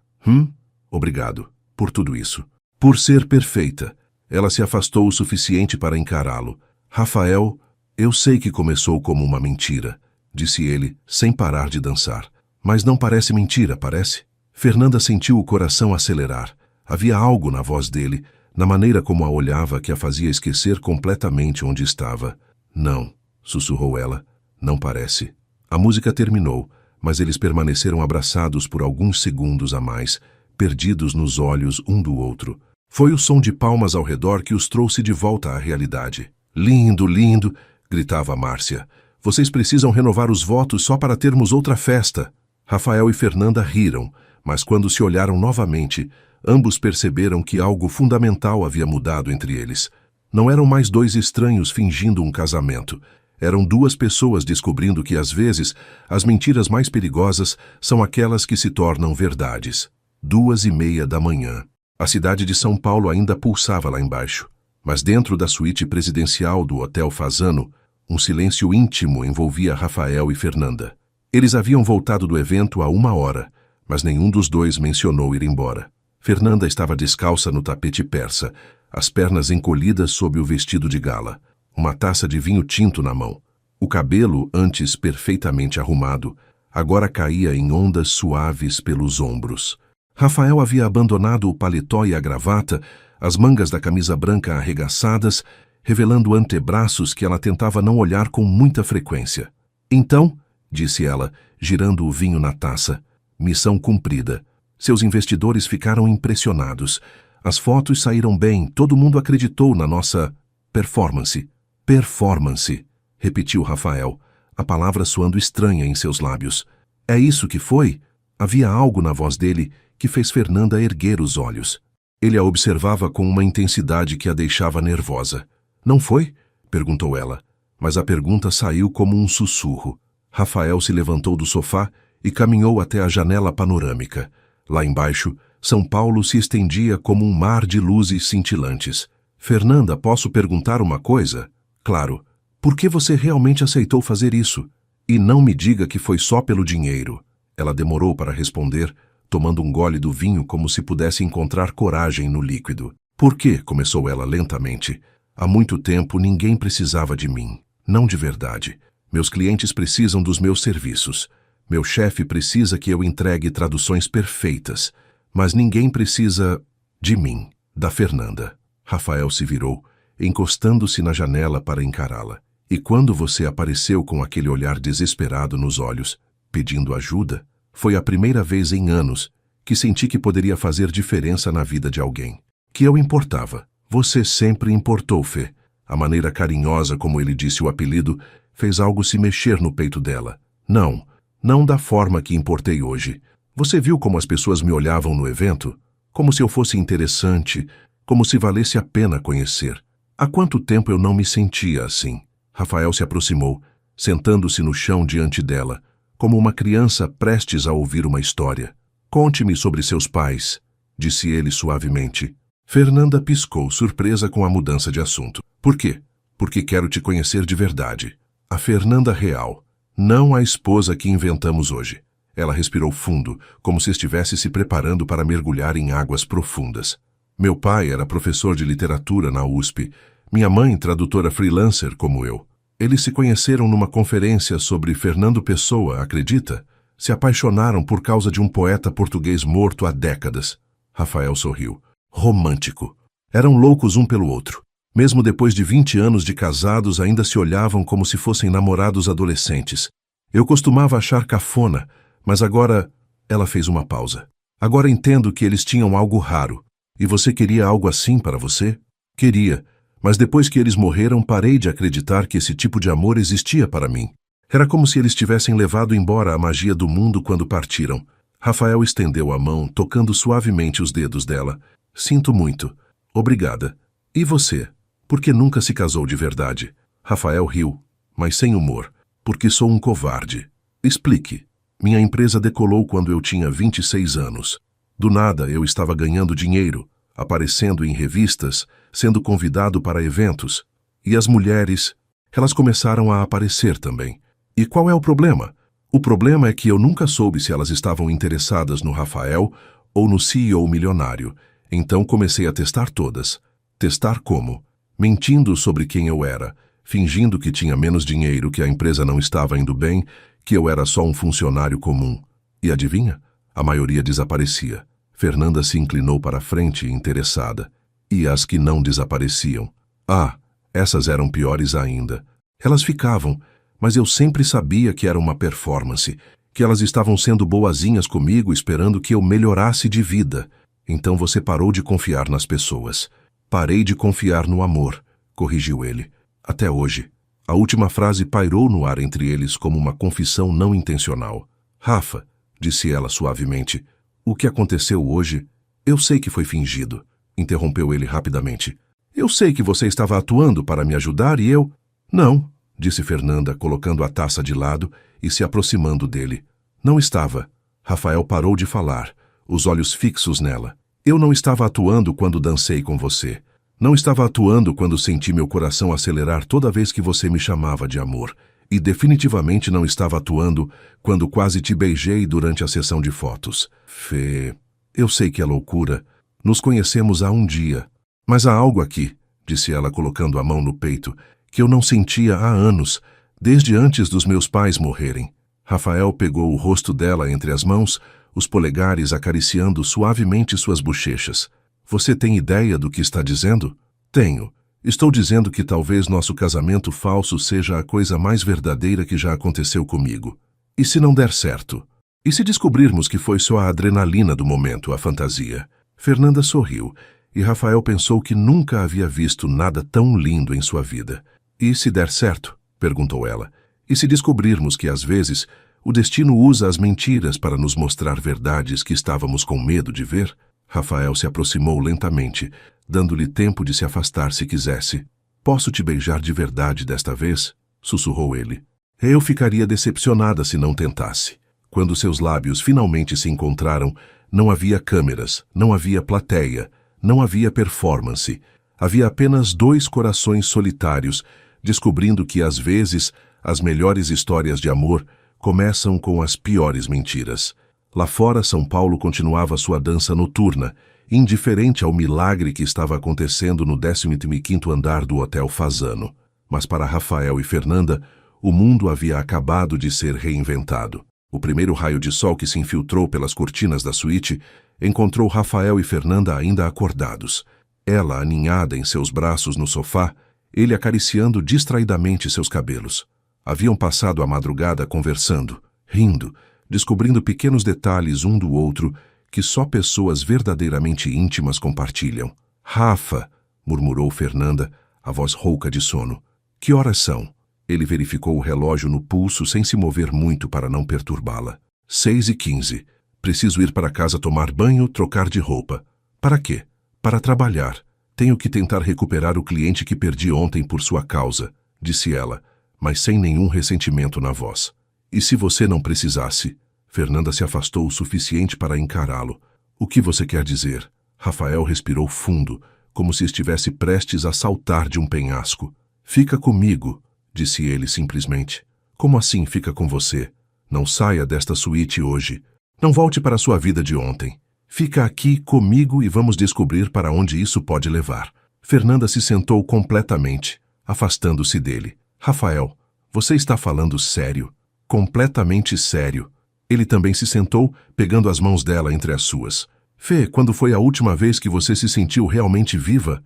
Obrigado, por tudo isso. Por ser perfeita. Ela se afastou o suficiente para encará-lo. Rafael, eu sei que começou como uma mentira, disse ele, sem parar de dançar. Mas não parece mentira, parece? Fernanda sentiu o coração acelerar. Havia algo na voz dele, na maneira como a olhava, que a fazia esquecer completamente onde estava. Não, sussurrou ela, não parece. A música terminou, mas eles permaneceram abraçados por alguns segundos a mais, perdidos nos olhos um do outro. Foi o som de palmas ao redor que os trouxe de volta à realidade. Lindo, lindo, gritava Márcia. Vocês precisam renovar os votos só para termos outra festa. Rafael e Fernanda riram, mas quando se olharam novamente, ambos perceberam que algo fundamental havia mudado entre eles. Não eram mais dois estranhos fingindo um casamento. Eram duas pessoas descobrindo que, às vezes, as mentiras mais perigosas são aquelas que se tornam verdades. 2:30 da manhã. A cidade de São Paulo ainda pulsava lá embaixo, mas dentro da suíte presidencial do Hotel Fasano, um silêncio íntimo envolvia Rafael e Fernanda. Eles haviam voltado do evento há 1 hora, mas nenhum dos dois mencionou ir embora. Fernanda estava descalça no tapete persa, as pernas encolhidas sob o vestido de gala, uma taça de vinho tinto na mão. O cabelo, antes perfeitamente arrumado, agora caía em ondas suaves pelos ombros. Rafael havia abandonado o paletó e a gravata, as mangas da camisa branca arregaçadas, revelando antebraços que ela tentava não olhar com muita frequência. Então, disse ela, girando o vinho na taça, missão cumprida. Seus investidores ficaram impressionados. As fotos saíram bem, todo mundo acreditou na nossa performance. Performance, repetiu Rafael, a palavra soando estranha em seus lábios. É isso que foi? Havia algo na voz dele que fez Fernanda erguer os olhos. Ele a observava com uma intensidade que a deixava nervosa. Não foi? Perguntou ela, mas a pergunta saiu como um sussurro. Rafael se levantou do sofá e caminhou até a janela panorâmica. Lá embaixo, São Paulo se estendia como um mar de luzes cintilantes. Fernanda, posso perguntar uma coisa? Claro. Por que você realmente aceitou fazer isso? E não me diga que foi só pelo dinheiro. Ela demorou para responder, tomando um gole do vinho como se pudesse encontrar coragem no líquido. Por quê? Começou ela lentamente. Há muito tempo ninguém precisava de mim. Não de verdade. Meus clientes precisam dos meus serviços. Meu chefe precisa que eu entregue traduções perfeitas. Mas ninguém precisa de mim, da Fernanda. Rafael se virou, encostando-se na janela para encará-la. E quando você apareceu com aquele olhar desesperado nos olhos, pedindo ajuda, foi a primeira vez em anos que senti que poderia fazer diferença na vida de alguém. Que eu importava. Você sempre importou, Fê. A maneira carinhosa como ele disse o apelido fez algo se mexer no peito dela. Não da forma que importei hoje. Você viu como as pessoas me olhavam no evento? Como se eu fosse interessante, como se valesse a pena conhecer. Há quanto tempo eu não me sentia assim? Rafael se aproximou, sentando-se no chão diante dela, como uma criança prestes a ouvir uma história. Conte-me sobre seus pais, disse ele suavemente. Fernanda piscou, surpresa com a mudança de assunto. Por quê? Porque quero te conhecer de verdade. A Fernanda real, não a esposa que inventamos hoje. Ela respirou fundo, como se estivesse se preparando para mergulhar em águas profundas. Meu pai era professor de literatura na USP. Minha mãe, tradutora freelancer como eu. Eles se conheceram numa conferência sobre Fernando Pessoa, acredita? Se apaixonaram por causa de um poeta português morto há décadas. Rafael sorriu. Romântico. Eram loucos um pelo outro. Mesmo depois de 20 anos de casados, ainda se olhavam como se fossem namorados adolescentes. Eu costumava achar cafona, mas agora... Ela fez uma pausa. Agora entendo que eles tinham algo raro. E você queria algo assim para você? Queria. Mas depois que eles morreram, parei de acreditar que esse tipo de amor existia para mim. Era como se eles tivessem levado embora a magia do mundo quando partiram. Rafael estendeu a mão, tocando suavemente os dedos dela. Sinto muito. Obrigada. E você? Por que nunca se casou de verdade? Rafael riu, mas sem humor. Porque sou um covarde. Explique. Minha empresa decolou quando eu tinha 26 anos. Do nada eu estava ganhando dinheiro, aparecendo em revistas, sendo convidado para eventos. E as mulheres, elas começaram a aparecer também. E qual é o problema? O problema é que eu nunca soube se elas estavam interessadas no Rafael ou no CEO milionário. Então comecei a testar todas. Testar como? Mentindo sobre quem eu era, fingindo que tinha menos dinheiro, que a empresa não estava indo bem, que eu era só um funcionário comum. E adivinha? A maioria desaparecia. Fernanda se inclinou para a frente, interessada. E as que não desapareciam? Ah, essas eram piores ainda. Elas ficavam, mas eu sempre sabia que era uma performance, que elas estavam sendo boazinhas comigo, esperando que eu melhorasse de vida. Então você parou de confiar nas pessoas. Parei de confiar no amor, corrigiu ele. Até hoje. A última frase pairou no ar entre eles como uma confissão não intencional. Rafa, disse ela suavemente, o que aconteceu hoje, eu sei que foi fingido, interrompeu ele rapidamente. Eu sei que você estava atuando para me ajudar e eu... Não, disse Fernanda, colocando a taça de lado e se aproximando dele. Não estava. Rafael parou de falar, os olhos fixos nela. Eu não estava atuando quando dancei com você. Não estava atuando quando senti meu coração acelerar toda vez que você me chamava de amor. E definitivamente não estava atuando quando quase te beijei durante a sessão de fotos. Fê, eu sei que é loucura. Nos conhecemos há um dia. Mas há algo aqui, disse ela colocando a mão no peito, que eu não sentia há anos, desde antes dos meus pais morrerem. Rafael pegou o rosto dela entre as mãos, os polegares acariciando suavemente suas bochechas. Você tem ideia do que está dizendo? Tenho. Estou dizendo que talvez nosso casamento falso seja a coisa mais verdadeira que já aconteceu comigo. E se não der certo? E se descobrirmos que foi só a adrenalina do momento, a fantasia? Fernanda sorriu, e Rafael pensou que nunca havia visto nada tão lindo em sua vida. E se der certo? Perguntou ela. E se descobrirmos que, às vezes, o destino usa as mentiras para nos mostrar verdades que estávamos com medo de ver? Rafael se aproximou lentamente, dando-lhe tempo de se afastar se quisesse. Posso te beijar de verdade desta vez? Sussurrou ele. Eu ficaria decepcionada se não tentasse. Quando seus lábios finalmente se encontraram, não havia câmeras, não havia plateia, não havia performance. Havia apenas dois corações solitários, descobrindo que, às vezes, as melhores histórias de amor começam com as piores mentiras. Lá fora, São Paulo continuava sua dança noturna, indiferente ao milagre que estava acontecendo no 15º andar do Hotel Fasano. Mas para Rafael e Fernanda, o mundo havia acabado de ser reinventado. O primeiro raio de sol que se infiltrou pelas cortinas da suíte encontrou Rafael e Fernanda ainda acordados. Ela aninhada em seus braços no sofá, ele acariciando distraidamente seus cabelos. Haviam passado a madrugada conversando, rindo, descobrindo pequenos detalhes um do outro que só pessoas verdadeiramente íntimas compartilham. Rafa, murmurou Fernanda, a voz rouca de sono. Que horas são? Ele verificou o relógio no pulso sem se mover muito para não perturbá-la. 6h15. Preciso ir para casa tomar banho, trocar de roupa. Para quê? Para trabalhar. Tenho que tentar recuperar o cliente que perdi ontem por sua causa, disse ela, mas sem nenhum ressentimento na voz. E se você não precisasse? Fernanda se afastou o suficiente para encará-lo. O que você quer dizer? Rafael respirou fundo, como se estivesse prestes a saltar de um penhasco. Fica comigo, disse ele simplesmente. Como assim fica com você? Não saia desta suíte hoje. Não volte para a sua vida de ontem. Fica aqui comigo e vamos descobrir para onde isso pode levar. Fernanda se sentou completamente, afastando-se dele. Rafael, você está falando sério? Completamente sério. Ele também se sentou, pegando as mãos dela entre as suas. Fê, quando foi a última vez que você se sentiu realmente viva?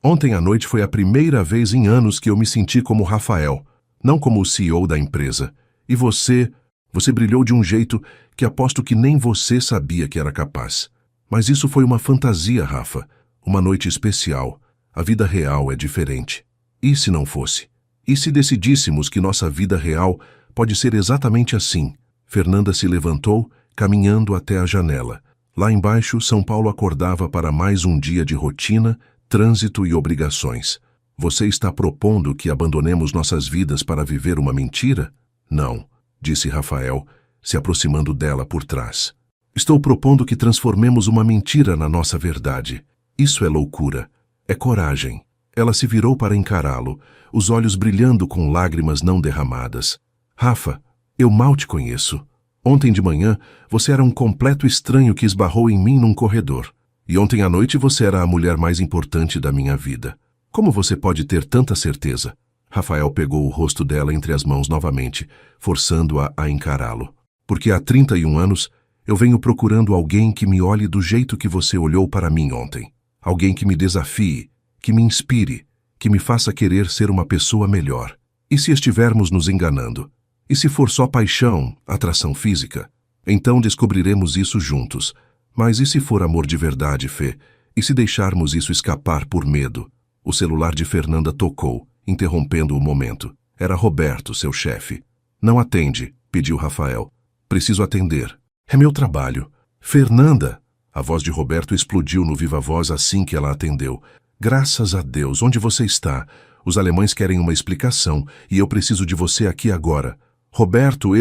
Ontem à noite foi a primeira vez em anos que eu me senti como Rafael, não como o CEO da empresa. E você brilhou de um jeito que aposto que nem você sabia que era capaz. Mas isso foi uma fantasia, Rafa. Uma noite especial. A vida real é diferente. E se não fosse? E se decidíssemos que nossa vida real pode ser exatamente assim? Fernanda se levantou, caminhando até a janela. Lá embaixo, São Paulo acordava para mais um dia de rotina, trânsito e obrigações. Você está propondo que abandonemos nossas vidas para viver uma mentira? Não, disse Rafael, se aproximando dela por trás. Estou propondo que transformemos uma mentira na nossa verdade. Isso é loucura. É coragem. Ela se virou para encará-lo, os olhos brilhando com lágrimas não derramadas. Rafa, eu mal te conheço. Ontem de manhã, você era um completo estranho que esbarrou em mim num corredor. E ontem à noite você era a mulher mais importante da minha vida. Como você pode ter tanta certeza? Rafael pegou o rosto dela entre as mãos novamente, forçando-a a encará-lo. Porque há 31 anos, eu venho procurando alguém que me olhe do jeito que você olhou para mim ontem. Alguém que me desafie, que me inspire, que me faça querer ser uma pessoa melhor. E se estivermos nos enganando? E se for só paixão, atração física? Então descobriremos isso juntos. Mas e se for amor de verdade, Fê? E se deixarmos isso escapar por medo? O celular de Fernanda tocou, interrompendo o momento. Era Roberto, seu chefe. Não atende, pediu Rafael. Preciso atender. É meu trabalho. Fernanda! A voz de Roberto explodiu no viva-voz assim que ela atendeu. Graças a Deus, onde você está? Os alemães querem uma explicação e eu preciso de você aqui agora. Roberto,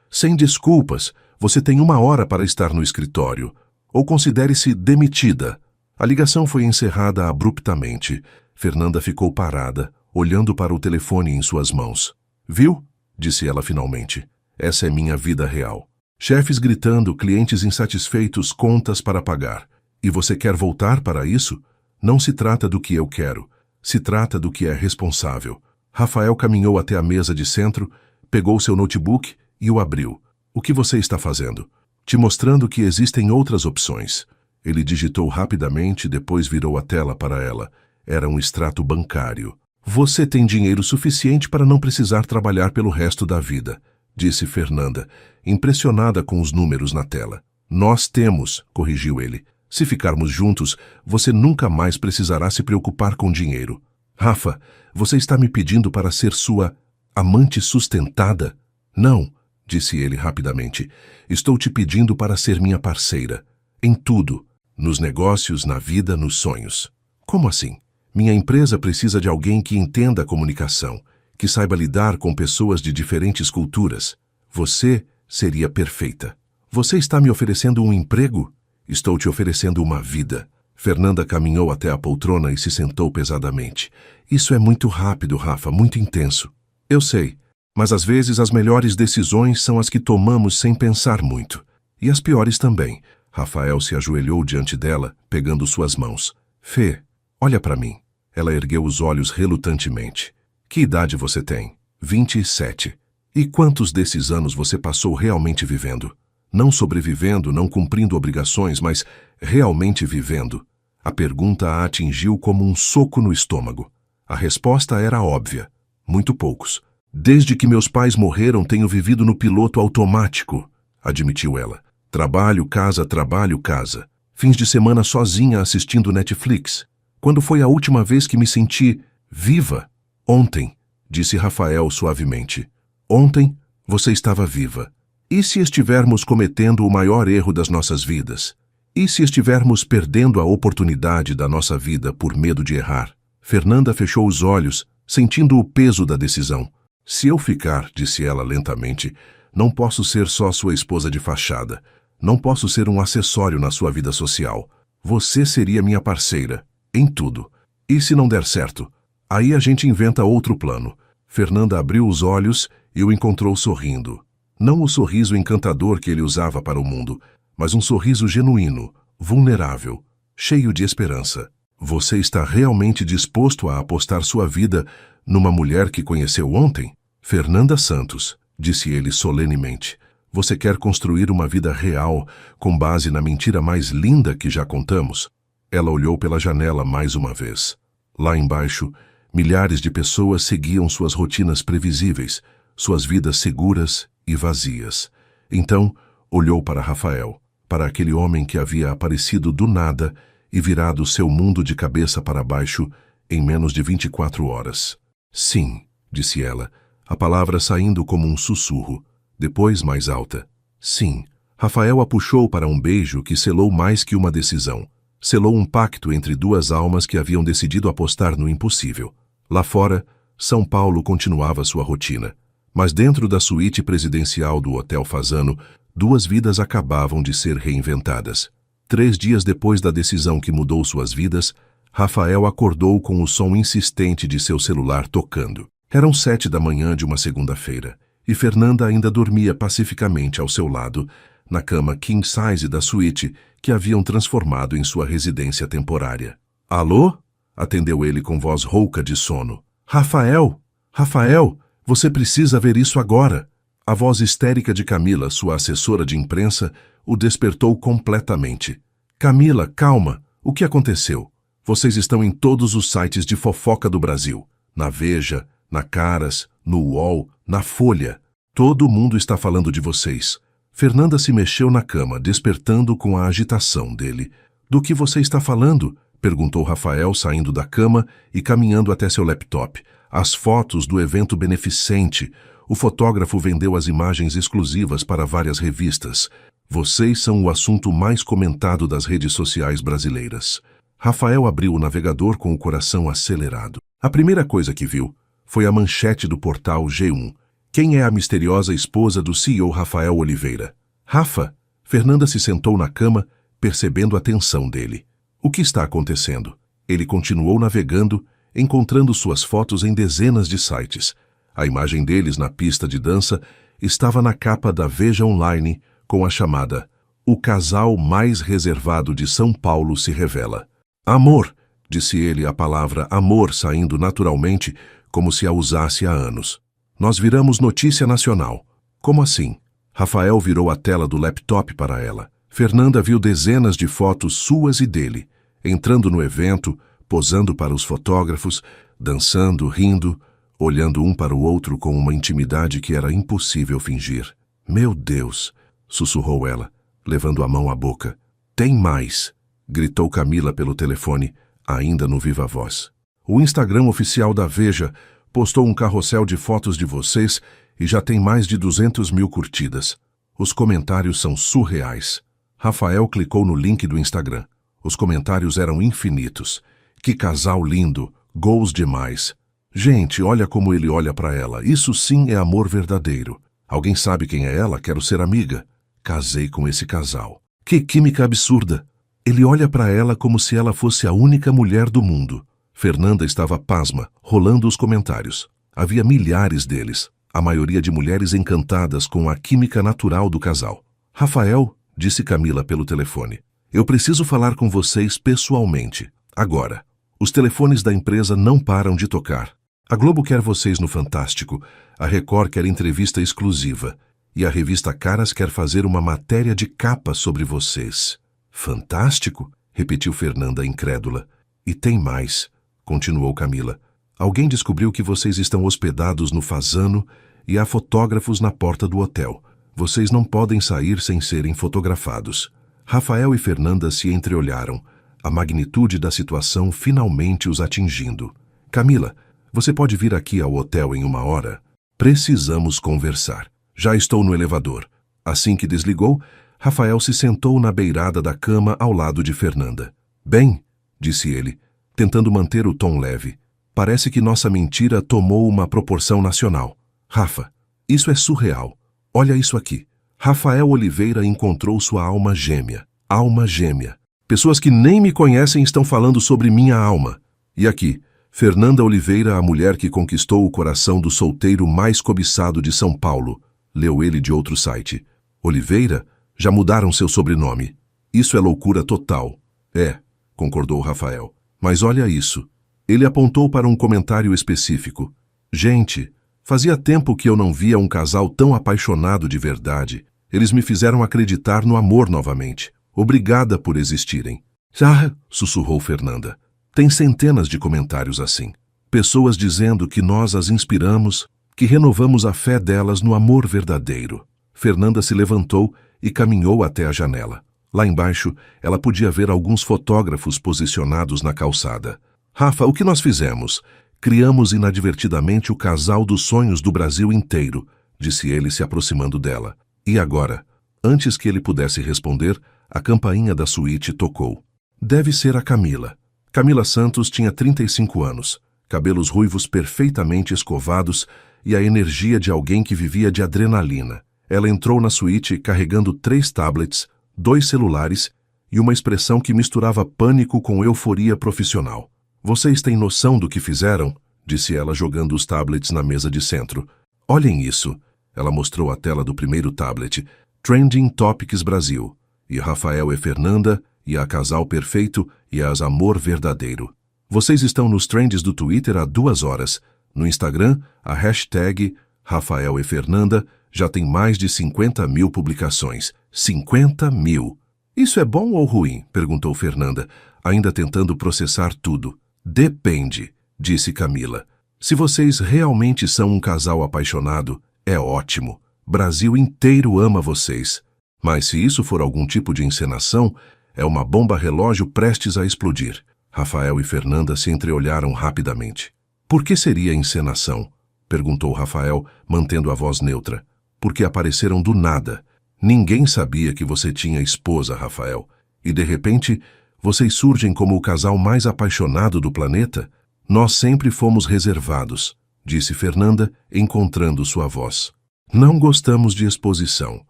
Sem desculpas, você tem 1 hora para estar no escritório. Ou considere-se demitida. A ligação foi encerrada abruptamente. Fernanda ficou parada, olhando para o telefone em suas mãos. Viu? Disse ela finalmente. Essa é minha vida real. Chefes gritando, clientes insatisfeitos, contas para pagar. E você quer voltar para isso? Não se trata do que eu quero. Se trata do que é responsável. Rafael caminhou até a mesa de centro, pegou seu notebook e o abriu. O que você está fazendo? Te mostrando que existem outras opções. Ele digitou rapidamente, depois virou a tela para ela. Era um extrato bancário. Você tem dinheiro suficiente para não precisar trabalhar pelo resto da vida, disse Fernanda, impressionada com os números na tela. Nós temos, corrigiu ele. Se ficarmos juntos, você nunca mais precisará se preocupar com dinheiro. Rafa, você está me pedindo para ser sua amante sustentada? Não, disse ele rapidamente. Estou te pedindo para ser minha parceira. Em tudo. Nos negócios, na vida, nos sonhos. Como assim? Minha empresa precisa de alguém que entenda a comunicação, que saiba lidar com pessoas de diferentes culturas. Você seria perfeita. Você está me oferecendo um emprego? Estou te oferecendo uma vida. Fernanda caminhou até a poltrona e se sentou pesadamente. Isso é muito rápido, Rafa, muito intenso. Eu sei, mas às vezes as melhores decisões são as que tomamos sem pensar muito. E as piores também. Rafael se ajoelhou diante dela, pegando suas mãos. Fê, olha para mim. Ela ergueu os olhos relutantemente. Que idade você tem? 27. E quantos desses anos você passou realmente vivendo? Não sobrevivendo, não cumprindo obrigações, mas realmente vivendo. A pergunta a atingiu como um soco no estômago. A resposta era óbvia. Muito poucos. Desde que meus pais morreram, tenho vivido no piloto automático, admitiu ela. Trabalho, casa, trabalho, casa. Fins de semana sozinha assistindo Netflix. Quando foi a última vez que me senti viva? Ontem, disse Rafael suavemente. Ontem você estava viva. E se estivermos cometendo o maior erro das nossas vidas? E se estivermos perdendo a oportunidade da nossa vida por medo de errar? Fernanda fechou os olhos, sentindo o peso da decisão. Se eu ficar, disse ela lentamente, não posso ser só sua esposa de fachada. Não posso ser um acessório na sua vida social. Você seria minha parceira, em tudo. E se não der certo? Aí a gente inventa outro plano. Fernanda abriu os olhos e o encontrou sorrindo. Não o sorriso encantador que ele usava para o mundo, mas um sorriso genuíno, vulnerável, cheio de esperança. Você está realmente disposto a apostar sua vida numa mulher que conheceu ontem? Fernanda Santos, disse ele solenemente. Você quer construir uma vida real com base na mentira mais linda que já contamos? Ela olhou pela janela mais uma vez. Lá embaixo, milhares de pessoas seguiam suas rotinas previsíveis, suas vidas seguras e vazias. Então, olhou para Rafael, para aquele homem que havia aparecido do nada e virado seu mundo de cabeça para baixo em menos de 24 horas. Sim, disse ela, a palavra saindo como um sussurro, depois mais alta. Sim. Rafael a puxou para um beijo que selou mais que uma decisão. Selou um pacto entre duas almas que haviam decidido apostar no impossível. Lá fora, São Paulo continuava sua rotina. Mas dentro da suíte presidencial do Hotel Fasano, duas vidas acabavam de ser reinventadas. 3 dias depois da decisão que mudou suas vidas, Rafael acordou com o som insistente de seu celular tocando. Eram 7 da manhã de uma segunda-feira, e Fernanda ainda dormia pacificamente ao seu lado, na cama king size da suíte que haviam transformado em sua residência temporária. Alô? Atendeu ele com voz rouca de sono. Rafael! Rafael! Você precisa ver isso agora! A voz histérica de Camila, sua assessora de imprensa, o despertou completamente. Camila, calma! O que aconteceu? Vocês estão em todos os sites de fofoca do Brasil. Na Veja, na Caras, no UOL, na Folha. Todo mundo está falando de vocês. Fernanda se mexeu na cama, despertando com a agitação dele. Do que você está falando? Perguntou Rafael, saindo da cama e caminhando até seu laptop. As fotos do evento beneficente. O fotógrafo vendeu as imagens exclusivas para várias revistas. Vocês são o assunto mais comentado das redes sociais brasileiras. Rafael abriu o navegador com o coração acelerado. A primeira coisa que viu foi a manchete do portal G1. Quem é a misteriosa esposa do CEO Rafael Oliveira? Rafa, Fernanda se sentou na cama, percebendo a tensão dele. O que está acontecendo? Ele continuou navegando, encontrando suas fotos em dezenas de sites. A imagem deles na pista de dança estava na capa da Veja Online com a chamada "O casal mais reservado de São Paulo se revela". Amor, disse ele, a palavra amor saindo naturalmente, como se a usasse há anos. Nós viramos notícia nacional. Como assim? Rafael virou a tela do laptop para ela. Fernanda viu dezenas de fotos suas e dele, entrando no evento, posando para os fotógrafos, dançando, rindo, olhando um para o outro com uma intimidade que era impossível fingir. Meu Deus, sussurrou ela, levando a mão à boca. Tem mais, gritou Camila pelo telefone, ainda no viva voz. O Instagram oficial da Veja postou um carrossel de fotos de vocês e já tem mais de 200 mil curtidas. Os comentários são surreais. Rafael clicou no link do Instagram. Os comentários eram infinitos. Que casal lindo, gols demais. Gente, olha como ele olha para ela. Isso sim é amor verdadeiro. Alguém sabe quem é ela? Quero ser amiga. Casei com esse casal. Que química absurda. Ele olha para ela como se ela fosse a única mulher do mundo. Fernanda estava pasma, rolando os comentários. Havia milhares deles, a maioria de mulheres encantadas com a química natural do casal. Rafael, disse Camila pelo telefone, eu preciso falar com vocês pessoalmente. Agora. Os telefones da empresa não param de tocar. A Globo quer vocês no Fantástico, a Record quer entrevista exclusiva e a revista Caras quer fazer uma matéria de capa sobre vocês. Fantástico? Repetiu Fernanda incrédula. E tem mais, continuou Camila. Alguém descobriu que vocês estão hospedados no Fasano e há fotógrafos na porta do hotel. Vocês não podem sair sem serem fotografados. Rafael e Fernanda se entreolharam, a magnitude da situação finalmente os atingindo. Camila, você pode vir aqui ao hotel em 1 hora? Precisamos conversar. Já estou no elevador. Assim que desligou, Rafael se sentou na beirada da cama ao lado de Fernanda. Bem, disse ele, tentando manter o tom leve, parece que nossa mentira tomou uma proporção nacional. Rafa, isso é surreal. Olha isso aqui. Rafael Oliveira encontrou sua alma gêmea. Alma gêmea. Pessoas que nem me conhecem estão falando sobre minha alma. E aqui, Fernanda Oliveira, a mulher que conquistou o coração do solteiro mais cobiçado de São Paulo, leu ele de outro site. Oliveira? Já mudaram seu sobrenome. Isso é loucura total. É, concordou Rafael. Mas olha isso. Ele apontou para um comentário específico. Gente, fazia tempo que eu não via um casal tão apaixonado de verdade. Eles me fizeram acreditar no amor novamente. Obrigada por existirem. Ah, sussurrou Fernanda. Tem centenas de comentários assim. Pessoas dizendo que nós as inspiramos, que renovamos a fé delas no amor verdadeiro. Fernanda se levantou e caminhou até a janela. Lá embaixo, ela podia ver alguns fotógrafos posicionados na calçada. Rafa, o que nós fizemos? Criamos inadvertidamente o casal dos sonhos do Brasil inteiro, disse ele se aproximando dela. E agora? Antes que ele pudesse responder, a campainha da suíte tocou. Deve ser a Camila. Camila Santos tinha 35 anos, cabelos ruivos perfeitamente escovados e a energia de alguém que vivia de adrenalina. Ela entrou na suíte carregando 3 tablets, 2 celulares e uma expressão que misturava pânico com euforia profissional. Vocês têm noção do que fizeram? Disse ela jogando os tablets na mesa de centro. Olhem isso. Ela mostrou a tela do primeiro tablet. Trending Topics Brasil. E Rafael e Fernanda, e a casal perfeito, e as amor verdadeiro. Vocês estão nos trends do Twitter há 2 horas. No Instagram, a hashtag Rafael e Fernanda já tem mais de 50 mil publicações. 50 mil! Isso é bom ou ruim? Perguntou Fernanda, ainda tentando processar tudo. Depende, disse Camila. Se vocês realmente são um casal apaixonado, é ótimo. Brasil inteiro ama vocês. Mas se isso for algum tipo de encenação, é uma bomba relógio prestes a explodir. Rafael e Fernanda se entreolharam rapidamente. Por que seria encenação? Perguntou Rafael, mantendo a voz neutra. Porque apareceram do nada. Ninguém sabia que você tinha esposa, Rafael. E de repente, Vocês surgem como o casal mais apaixonado do planeta? Nós sempre fomos reservados, disse Fernanda, encontrando sua voz. Não gostamos de exposição.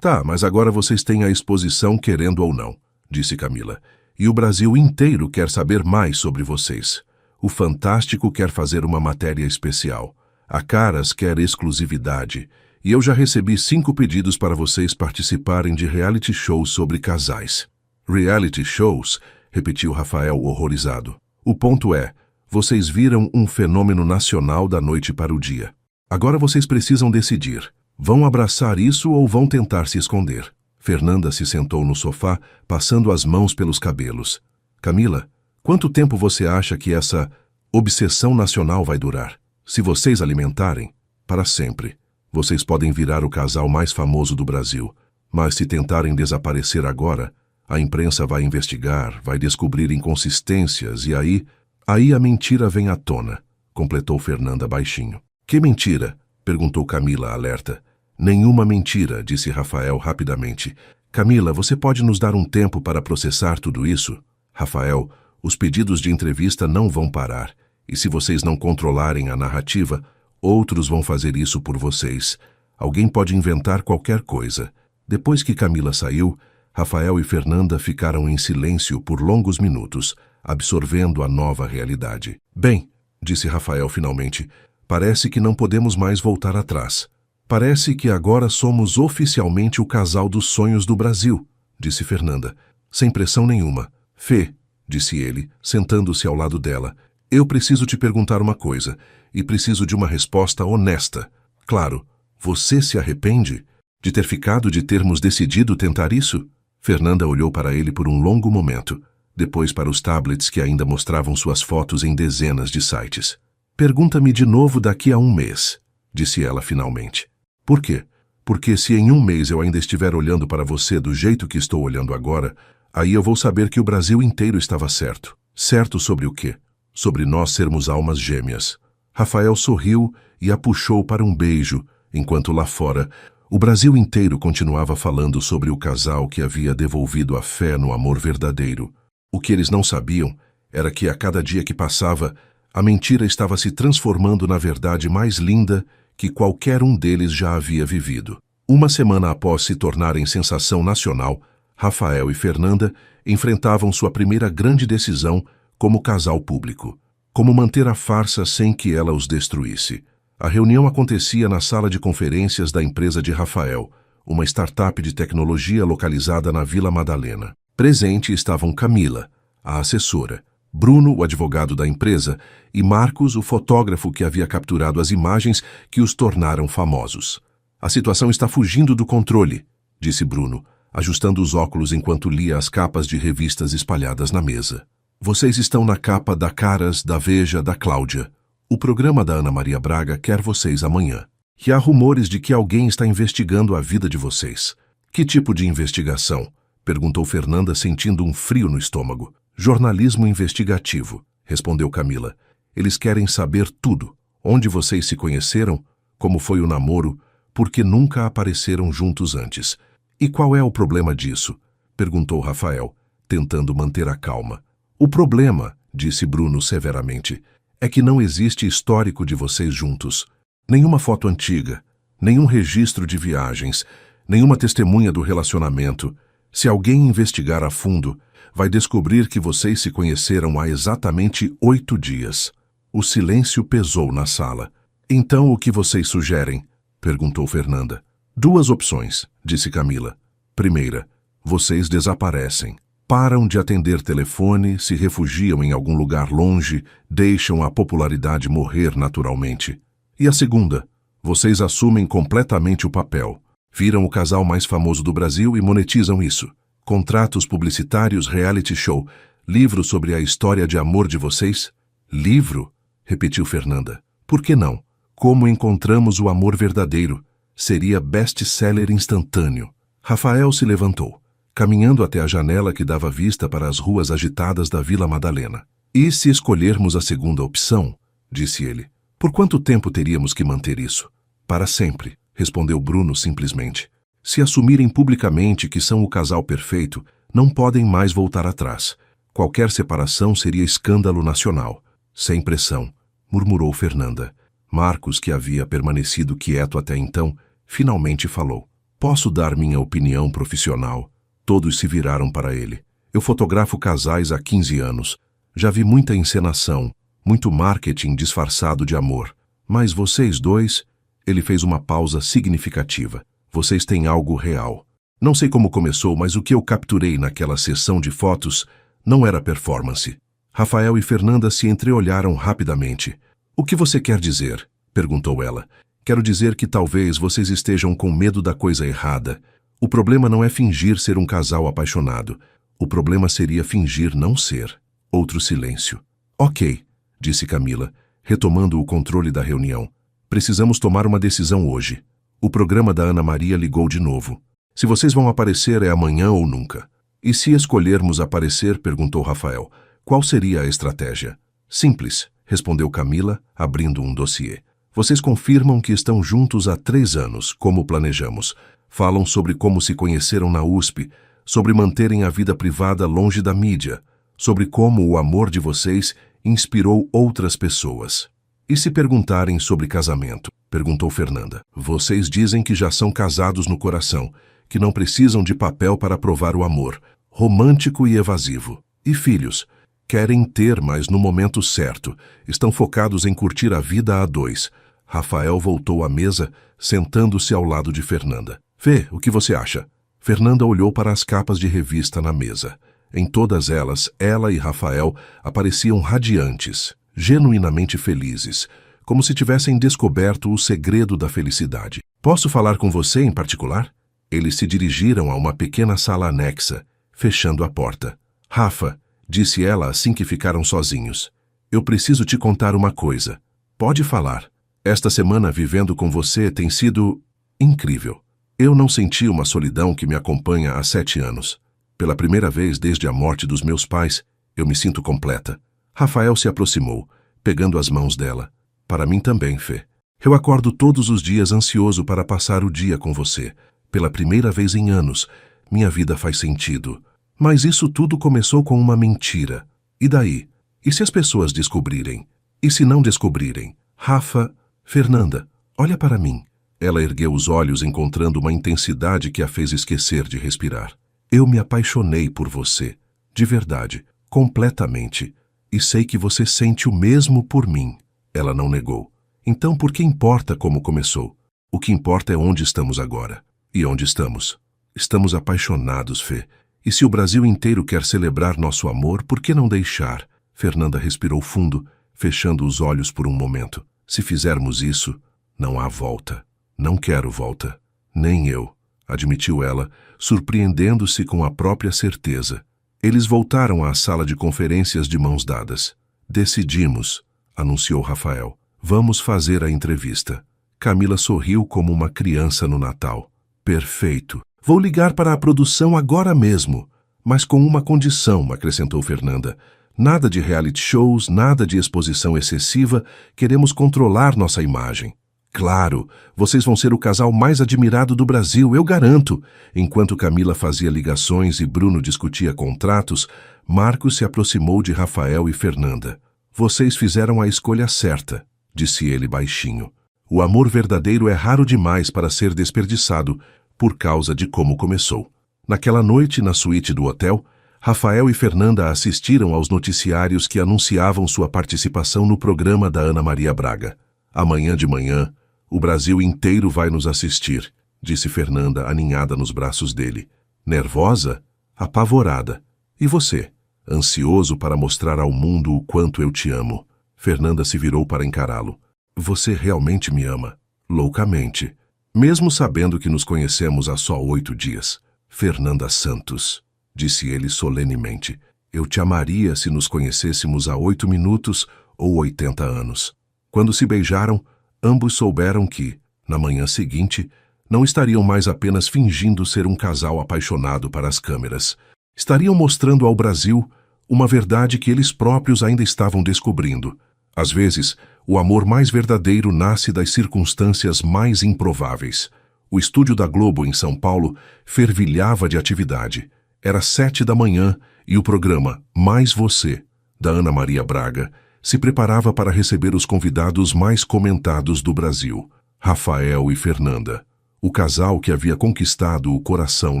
Tá, mas agora vocês têm a exposição querendo ou não, disse Camila. E o Brasil inteiro quer saber mais sobre vocês. O Fantástico quer fazer uma matéria especial. A Caras quer exclusividade. E eu já recebi 5 pedidos para vocês participarem de reality shows sobre casais. Reality shows? Repetiu Rafael horrorizado. O ponto é, vocês viram um fenômeno nacional da noite para o dia. Agora vocês precisam decidir. Vão abraçar isso ou vão tentar se esconder? Fernanda se sentou no sofá, passando as mãos pelos cabelos. Camila, quanto tempo você acha que essa obsessão nacional vai durar? Se vocês alimentarem, para sempre. Vocês podem virar o casal mais famoso do Brasil, mas se tentarem desaparecer agora, a imprensa vai investigar, vai descobrir inconsistências e aí a mentira vem à tona, completou Fernanda baixinho. Que mentira? Perguntou Camila, alerta. Nenhuma mentira, disse Rafael rapidamente. Camila, você pode nos dar um tempo para processar tudo isso? Rafael, os pedidos de entrevista não vão parar, e se vocês não controlarem a narrativa, outros vão fazer isso por vocês. Alguém pode inventar qualquer coisa. Depois que Camila saiu, Rafael e Fernanda ficaram em silêncio por longos minutos, absorvendo a nova realidade. Bem, disse Rafael finalmente, parece que não podemos mais voltar atrás. Parece que agora somos oficialmente o casal dos sonhos do Brasil, disse Fernanda, sem pressão nenhuma. Fê, disse ele, sentando-se ao lado dela, eu preciso te perguntar uma coisa, e preciso de uma resposta honesta. Claro, você se arrepende de ter ficado de termos decidido tentar isso? Fernanda olhou para ele por um longo momento, depois para os tablets que ainda mostravam suas fotos em dezenas de sites. Pergunta-me de novo daqui a um mês, disse ela finalmente. Por quê? Porque se em um mês eu ainda estiver olhando para você do jeito que estou olhando agora, aí eu vou saber que o Brasil inteiro estava certo. Certo sobre o quê? Sobre nós sermos almas gêmeas. Rafael sorriu e a puxou para um beijo, enquanto lá fora, o Brasil inteiro continuava falando sobre o casal que havia devolvido a fé no amor verdadeiro. O que eles não sabiam era que a cada dia que passava, a mentira estava se transformando na verdade mais linda que qualquer um deles já havia vivido. Uma semana após se tornarem sensação nacional, Rafael e Fernanda enfrentavam sua primeira grande decisão como casal público. Como manter a farsa sem que ela os destruísse. A reunião acontecia na sala de conferências da empresa de Rafael, uma startup de tecnologia localizada na Vila Madalena. Presente estavam Camila, a assessora, Bruno, o advogado da empresa, e Marcos, o fotógrafo que havia capturado as imagens que os tornaram famosos. A situação está fugindo do controle, disse Bruno, ajustando os óculos enquanto lia as capas de revistas espalhadas na mesa. Vocês estão na capa da Caras, da Veja, da Cláudia. O programa da Ana Maria Braga quer vocês amanhã. E há rumores de que alguém está investigando a vida de vocês. Que tipo de investigação? Perguntou Fernanda, sentindo um frio no estômago. Jornalismo investigativo, respondeu Camila. Eles querem saber tudo. Onde vocês se conheceram, como foi o namoro, por que nunca apareceram juntos antes. E qual é o problema disso? Perguntou Rafael, tentando manter a calma. O problema, disse Bruno severamente, é que não existe histórico de vocês juntos. Nenhuma foto antiga, nenhum registro de viagens, nenhuma testemunha do relacionamento. Se alguém investigar a fundo, vai descobrir que vocês se conheceram há exatamente 8 dias. O silêncio pesou na sala. Então o que vocês sugerem? Perguntou Fernanda. 2 opções, disse Camila. Primeira, vocês desaparecem. Param de atender telefone, se refugiam em algum lugar longe, deixam a popularidade morrer naturalmente. E a segunda, vocês assumem completamente o papel. Viram o casal mais famoso do Brasil e monetizam isso. Contratos publicitários, reality show, livro sobre a história de amor de vocês? Livro? Repetiu Fernanda. Por que não? Como encontramos o amor verdadeiro? Seria best-seller instantâneo. Rafael se levantou, caminhando até a janela que dava vista para as ruas agitadas da Vila Madalena. E se escolhermos a segunda opção, disse ele, por quanto tempo teríamos que manter isso? Para sempre, respondeu Bruno simplesmente. Se assumirem publicamente que são o casal perfeito, não podem mais voltar atrás. Qualquer separação seria escândalo nacional. Sem pressão, murmurou Fernanda. Marcos, que havia permanecido quieto até então, finalmente falou. Posso dar minha opinião profissional? Todos se viraram para ele. Eu fotografo casais há 15 anos. Já vi muita encenação, muito marketing disfarçado de amor. Mas vocês dois... Ele fez uma pausa significativa. Vocês têm algo real. Não sei como começou, mas o que eu capturei naquela sessão de fotos não era performance. Rafael e Fernanda se entreolharam rapidamente. O que você quer dizer? Perguntou ela. Quero dizer que talvez vocês estejam com medo da coisa errada. O problema não é fingir ser um casal apaixonado. O problema seria fingir não ser. Outro silêncio. Ok, disse Camila, retomando o controle da reunião. Precisamos tomar uma decisão hoje. O programa da Ana Maria ligou de novo. Se vocês vão aparecer é amanhã ou nunca. E se escolhermos aparecer, perguntou Rafael, qual seria a estratégia? Simples, respondeu Camila, abrindo um dossiê. Vocês confirmam que estão juntos há 3 anos, como planejamos. Falam sobre como se conheceram na USP, sobre manterem a vida privada longe da mídia, sobre como o amor de vocês inspirou outras pessoas. E se perguntarem sobre casamento? Perguntou Fernanda. Vocês dizem que já são casados no coração, que não precisam de papel para provar o amor, romântico e evasivo. E filhos? Querem ter, mas no momento certo. Estão focados em curtir a vida a 2. Rafael voltou à mesa, sentando-se ao lado de Fernanda. Fê, o que você acha? Fernanda olhou para as capas de revista na mesa. Em todas elas, ela e Rafael apareciam radiantes, genuinamente felizes, como se tivessem descoberto o segredo da felicidade. Posso falar com você em particular? Eles se dirigiram a uma pequena sala anexa, fechando a porta. Rafa, disse ela assim que ficaram sozinhos, eu preciso te contar uma coisa. Pode falar. Esta semana vivendo com você tem sido incrível. Eu não senti uma solidão que me acompanha há 7 anos. Pela primeira vez desde a morte dos meus pais, eu me sinto completa. Rafael se aproximou, pegando as mãos dela. Para mim também, Fê. Eu acordo todos os dias ansioso para passar o dia com você. Pela primeira vez em anos, minha vida faz sentido. Mas isso tudo começou com uma mentira. E daí? E se as pessoas descobrirem? E se não descobrirem? Rafa, Fernanda, olha para mim. Ela ergueu os olhos encontrando uma intensidade que a fez esquecer de respirar. Eu me apaixonei por você. De verdade, completamente. E sei que você sente o mesmo por mim. Ela não negou. Então por que importa como começou? O que importa é onde estamos agora. E onde estamos? Estamos apaixonados, Fê. E se o Brasil inteiro quer celebrar nosso amor, por que não deixar? Fernanda respirou fundo, fechando os olhos por um momento. Se fizermos isso, não há volta. Não quero volta. Nem eu, admitiu ela, surpreendendo-se com a própria certeza. Eles voltaram à sala de conferências de mãos dadas. Decidimos, anunciou Rafael. Vamos fazer a entrevista. Camila sorriu como uma criança no Natal. Perfeito. Vou ligar para a produção agora mesmo. Mas com uma condição, acrescentou Fernanda. Nada de reality shows, nada de exposição excessiva. Queremos controlar nossa imagem. Claro, vocês vão ser o casal mais admirado do Brasil, eu garanto. Enquanto Camila fazia ligações e Bruno discutia contratos, Marcos se aproximou de Rafael e Fernanda. Vocês fizeram a escolha certa, disse ele baixinho. O amor verdadeiro é raro demais para ser desperdiçado, por causa de como começou. Naquela noite, na suíte do hotel, Rafael e Fernanda assistiram aos noticiários que anunciavam sua participação no programa da Ana Maria Braga. Amanhã de manhã, o Brasil inteiro vai nos assistir, disse Fernanda, aninhada nos braços dele. Nervosa? Apavorada. E você? Ansioso para mostrar ao mundo o quanto eu te amo. Fernanda se virou para encará-lo. Você realmente me ama? Loucamente. Mesmo sabendo que nos conhecemos há só 8 dias. Fernanda Santos, disse ele solenemente. Eu te amaria se nos conhecêssemos há 8 minutos ou 80 anos. Quando se beijaram, ambos souberam que, na manhã seguinte, não estariam mais apenas fingindo ser um casal apaixonado para as câmeras. Estariam mostrando ao Brasil uma verdade que eles próprios ainda estavam descobrindo. Às vezes, o amor mais verdadeiro nasce das circunstâncias mais improváveis. O estúdio da Globo, em São Paulo, fervilhava de atividade. Era 7 da manhã e o programa Mais Você, da Ana Maria Braga, se preparava para receber os convidados mais comentados do Brasil, Rafael e Fernanda, o casal que havia conquistado o coração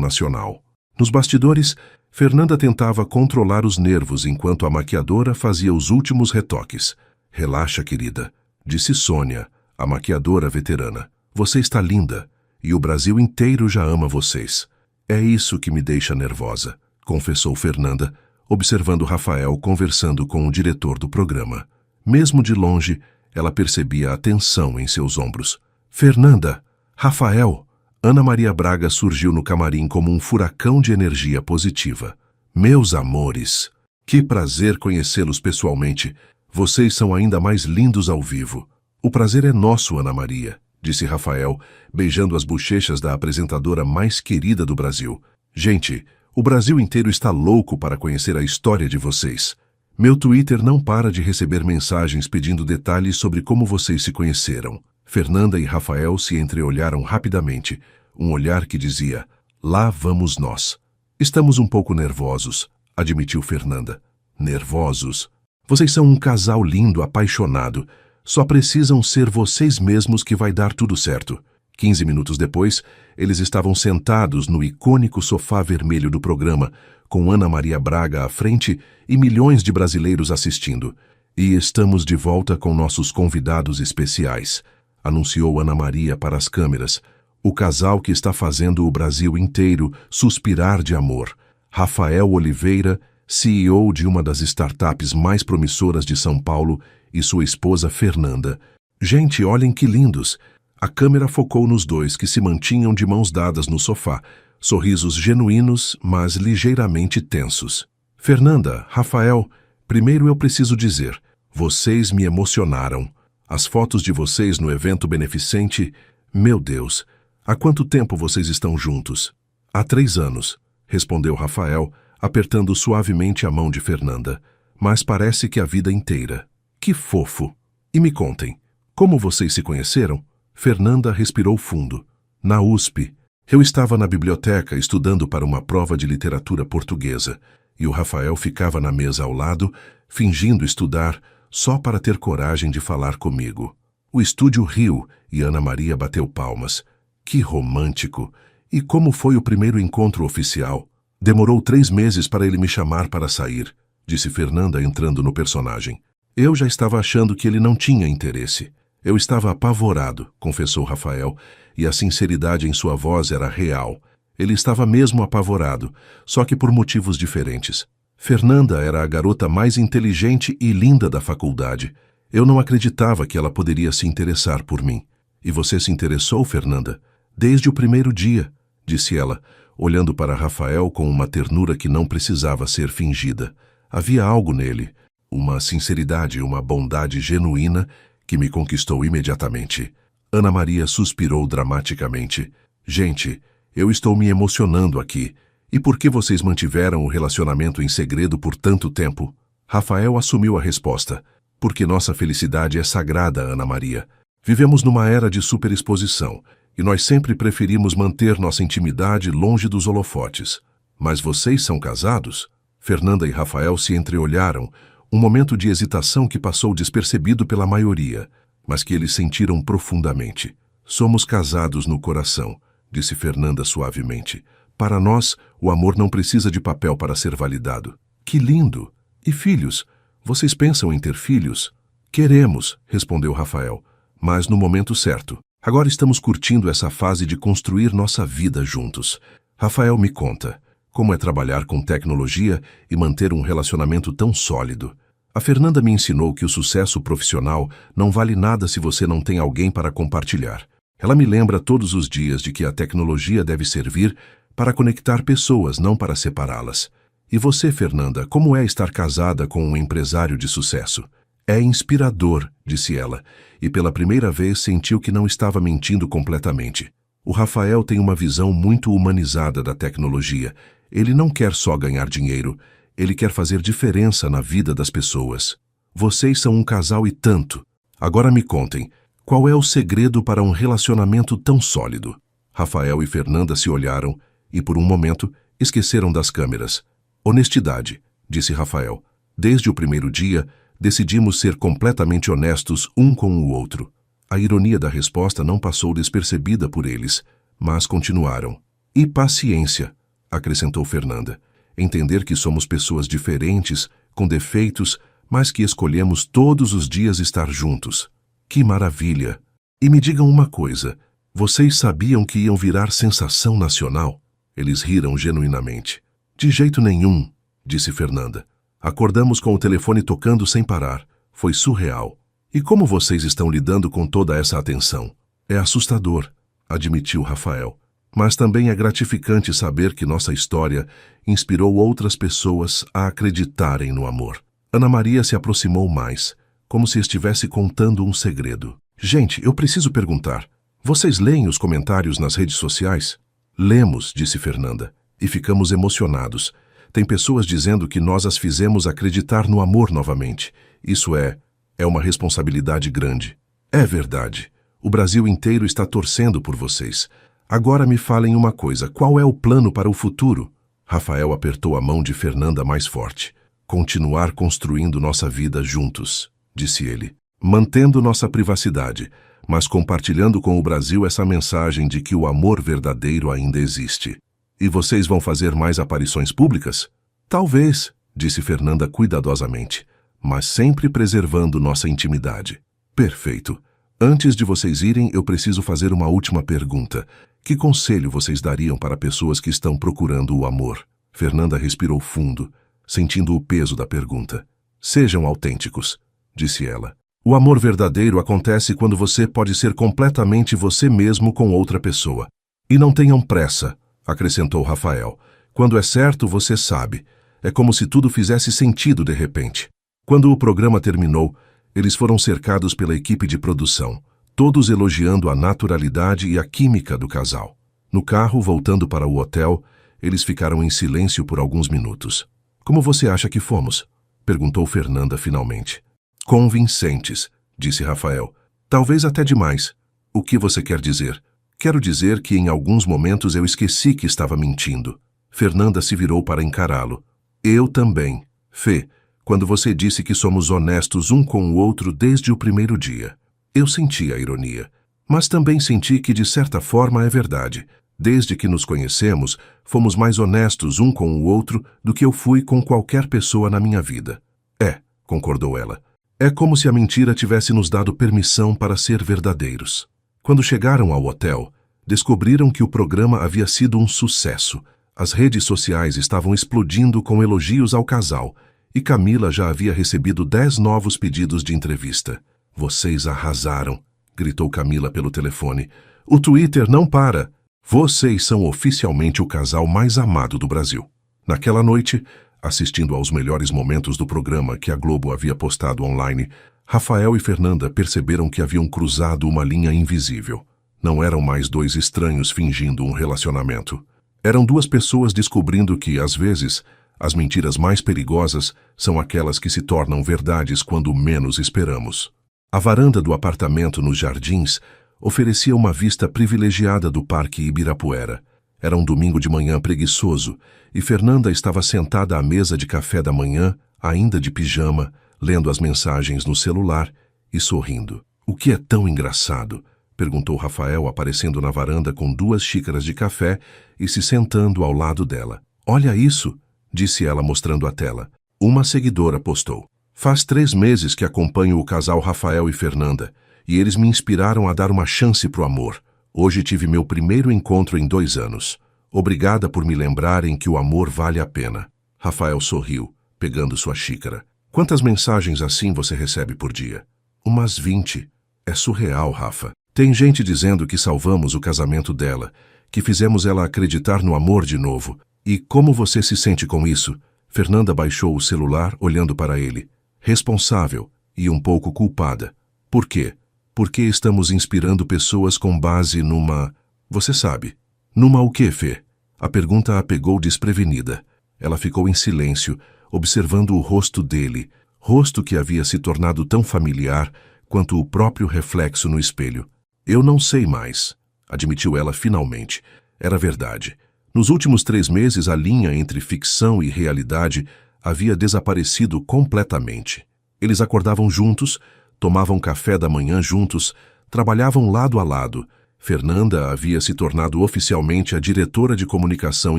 nacional. Nos bastidores, Fernanda tentava controlar os nervos enquanto a maquiadora fazia os últimos retoques. "Relaxa, querida", disse Sônia, a maquiadora veterana. "Você está linda e o Brasil inteiro já ama vocês." "É isso que me deixa nervosa", confessou Fernanda, observando Rafael conversando com o diretor do programa. Mesmo de longe, ela percebia a tensão em seus ombros. "Fernanda, Rafael." Ana Maria Braga surgiu no camarim como um furacão de energia positiva. "Meus amores, que prazer conhecê-los pessoalmente. Vocês são ainda mais lindos ao vivo." "O prazer é nosso, Ana Maria", disse Rafael, beijando as bochechas da apresentadora mais querida do Brasil. "Gente, o Brasil inteiro está louco para conhecer a história de vocês. Meu Twitter não para de receber mensagens pedindo detalhes sobre como vocês se conheceram." Fernanda e Rafael se entreolharam rapidamente, um olhar que dizia: "Lá vamos nós." "Estamos um pouco nervosos", admitiu Fernanda. "Nervosos? Vocês são um casal lindo, apaixonado. Só precisam ser vocês mesmos que vai dar tudo certo." 15 minutos depois, eles estavam sentados no icônico sofá vermelho do programa, com Ana Maria Braga à frente e milhões de brasileiros assistindo. "E estamos de volta com nossos convidados especiais", anunciou Ana Maria para as câmeras. "O casal que está fazendo o Brasil inteiro suspirar de amor. Rafael Oliveira, CEO de uma das startups mais promissoras de São Paulo, e sua esposa Fernanda. Gente, olhem que lindos." A câmera focou nos dois que se mantinham de mãos dadas no sofá, sorrisos genuínos, mas ligeiramente tensos. "Fernanda, Rafael, primeiro eu preciso dizer, vocês me emocionaram. As fotos de vocês no evento beneficente, meu Deus, há quanto tempo vocês estão juntos?" "Há 3 anos", respondeu Rafael, apertando suavemente a mão de Fernanda. "Mas parece que a vida inteira." "Que fofo! E me contem, como vocês se conheceram?" Fernanda respirou fundo. "Na USP. Eu estava na biblioteca estudando para uma prova de literatura portuguesa, e o Rafael ficava na mesa ao lado, fingindo estudar, só para ter coragem de falar comigo. O estúdio riu e Ana Maria bateu palmas. Que romântico! E como foi o primeiro encontro oficial? Demorou 3 meses para ele me chamar para sair, disse Fernanda entrando no personagem. Eu já estava achando que ele não tinha interesse. Eu estava apavorado, confessou Rafael, e a sinceridade em sua voz era real. Ele estava mesmo apavorado, só que por motivos diferentes. Fernanda era a garota mais inteligente e linda da faculdade. Eu não acreditava que ela poderia se interessar por mim. E você se interessou, Fernanda? Desde o primeiro dia, disse ela, olhando para Rafael com uma ternura que não precisava ser fingida. Havia algo nele, uma sinceridade e uma bondade genuína que me conquistou imediatamente. Ana Maria suspirou dramaticamente. Gente, eu estou me emocionando aqui. E por que vocês mantiveram o relacionamento em segredo por tanto tempo? Rafael assumiu a resposta. Porque nossa felicidade é sagrada, Ana Maria. Vivemos numa era de superexposição, e nós sempre preferimos manter nossa intimidade longe dos holofotes. Mas vocês são casados? Fernanda e Rafael se entreolharam, um momento de hesitação que passou despercebido pela maioria, mas que eles sentiram profundamente. Somos casados no coração, disse Fernanda suavemente. Para nós, o amor não precisa de papel para ser validado. Que lindo! E filhos? Vocês pensam em ter filhos? Queremos, respondeu Rafael, mas no momento certo. Agora estamos curtindo essa fase de construir nossa vida juntos. Rafael, me conta, como é trabalhar com tecnologia e manter um relacionamento tão sólido? A Fernanda me ensinou que o sucesso profissional não vale nada se você não tem alguém para compartilhar. Ela me lembra todos os dias de que a tecnologia deve servir para conectar pessoas, não para separá-las. E você, Fernanda, como é estar casada com um empresário de sucesso? É inspirador, disse ela, e pela primeira vez sentiu que não estava mentindo completamente. O Rafael tem uma visão muito humanizada da tecnologia. Ele não quer só ganhar dinheiro, ele quer fazer diferença na vida das pessoas. Vocês são um casal e tanto. Agora me contem, qual é o segredo para um relacionamento tão sólido? Rafael e Fernanda se olharam, e por um momento Esqueceram das câmeras. Honestidade, disse Rafael. Desde o primeiro dia, decidimos ser completamente honestos um com o outro. A ironia da resposta não passou despercebida por eles, mas continuaram. E paciência, acrescentou Fernanda. Entender que somos pessoas diferentes, com defeitos, mas que escolhemos todos os dias estar juntos. Que maravilha! E me digam uma coisa, vocês sabiam que iam virar sensação nacional? Eles riram genuinamente. De jeito nenhum, disse Fernanda. Acordamos com o telefone tocando sem parar. Foi surreal. E como vocês estão lidando com toda essa atenção? É assustador, admitiu Rafael. Mas também é gratificante saber que nossa história inspirou outras pessoas a acreditarem no amor. Ana Maria se aproximou mais, como se estivesse contando um segredo. Gente, eu preciso perguntar. Vocês leem os comentários nas redes sociais? Lemos, disse Fernanda, e ficamos emocionados. Tem pessoas dizendo que nós as fizemos acreditar no amor novamente. Isso é uma responsabilidade grande. É verdade. O Brasil inteiro está torcendo por vocês. Agora me falem uma coisa, qual é o plano para o futuro? Rafael apertou a mão de Fernanda mais forte. Continuar construindo nossa vida juntos, disse ele. Mantendo nossa privacidade, mas compartilhando com o Brasil essa mensagem de que o amor verdadeiro ainda existe. E vocês vão fazer mais aparições públicas? Talvez, disse Fernanda cuidadosamente, mas sempre preservando nossa intimidade. Perfeito. Antes de vocês irem, eu preciso fazer uma última pergunta. Que conselho vocês dariam para pessoas que estão procurando o amor? Fernanda respirou fundo, sentindo o peso da pergunta. Sejam autênticos, disse ela. O amor verdadeiro acontece quando você pode ser completamente você mesmo com outra pessoa. E não tenham pressa, acrescentou Rafael. Quando é certo, você sabe. É como se tudo fizesse sentido de repente. Quando o programa terminou, eles foram cercados pela equipe de produção, todos elogiando a naturalidade e a química do casal. No carro, voltando para o hotel, eles ficaram em silêncio por alguns minutos. Como você acha que fomos? Perguntou Fernanda finalmente. Convincentes, disse Rafael. Talvez até demais. O que você quer dizer? Quero dizer que em alguns momentos eu esqueci que estava mentindo. Fernanda se virou para encará-lo. Eu também. Fê, quando você disse que somos honestos um com o outro desde o primeiro dia. Eu senti a ironia, mas também senti que de certa forma é verdade. Desde que nos conhecemos, fomos mais honestos um com o outro do que eu fui com qualquer pessoa na minha vida. É, concordou ela. É como se a mentira tivesse nos dado permissão para ser verdadeiros. Quando chegaram ao hotel, descobriram que o programa havia sido um sucesso. As redes sociais estavam explodindo com elogios ao casal, e Camila já havia recebido 10 novos pedidos de entrevista. Vocês arrasaram, gritou Camila pelo telefone. O Twitter não para. Vocês são oficialmente o casal mais amado do Brasil. Naquela noite, assistindo aos melhores momentos do programa que a Globo havia postado online, Rafael e Fernanda perceberam que haviam cruzado uma linha invisível. Não eram mais dois estranhos fingindo um relacionamento. Eram duas pessoas descobrindo que, às vezes, as mentiras mais perigosas são aquelas que se tornam verdades quando menos esperamos. A varanda do apartamento nos Jardins oferecia uma vista privilegiada do Parque Ibirapuera. Era um domingo de manhã preguiçoso e Fernanda estava sentada à mesa de café da manhã, ainda de pijama, lendo as mensagens no celular e sorrindo. O que é tão engraçado? Perguntou Rafael, aparecendo na varanda com 2 xícaras de café e se sentando ao lado dela. Olha isso, disse ela mostrando a tela. Uma seguidora postou. Faz 3 meses que acompanho o casal Rafael e Fernanda e eles me inspiraram a dar uma chance pro amor. Hoje tive meu primeiro encontro em 2 anos. Obrigada por me lembrarem que o amor vale a pena. Rafael sorriu, pegando sua xícara. Quantas mensagens assim você recebe por dia? Umas 20. É surreal, Rafa. Tem gente dizendo que salvamos o casamento dela, que fizemos ela acreditar no amor de novo. E como você se sente com isso? Fernanda baixou o celular, olhando para ele. Responsável e um pouco culpada. Por quê? Porque estamos inspirando pessoas com base numa... Você sabe. Numa o quê, Fê? A pergunta a pegou desprevenida. Ela ficou em silêncio, observando o rosto dele, rosto que havia se tornado tão familiar quanto o próprio reflexo no espelho. Eu não sei mais, admitiu ela finalmente. Era verdade. Nos últimos 3 meses, a linha entre ficção e realidade havia desaparecido completamente. Eles acordavam juntos, tomavam café da manhã juntos, trabalhavam lado a lado. Fernanda havia se tornado oficialmente a diretora de comunicação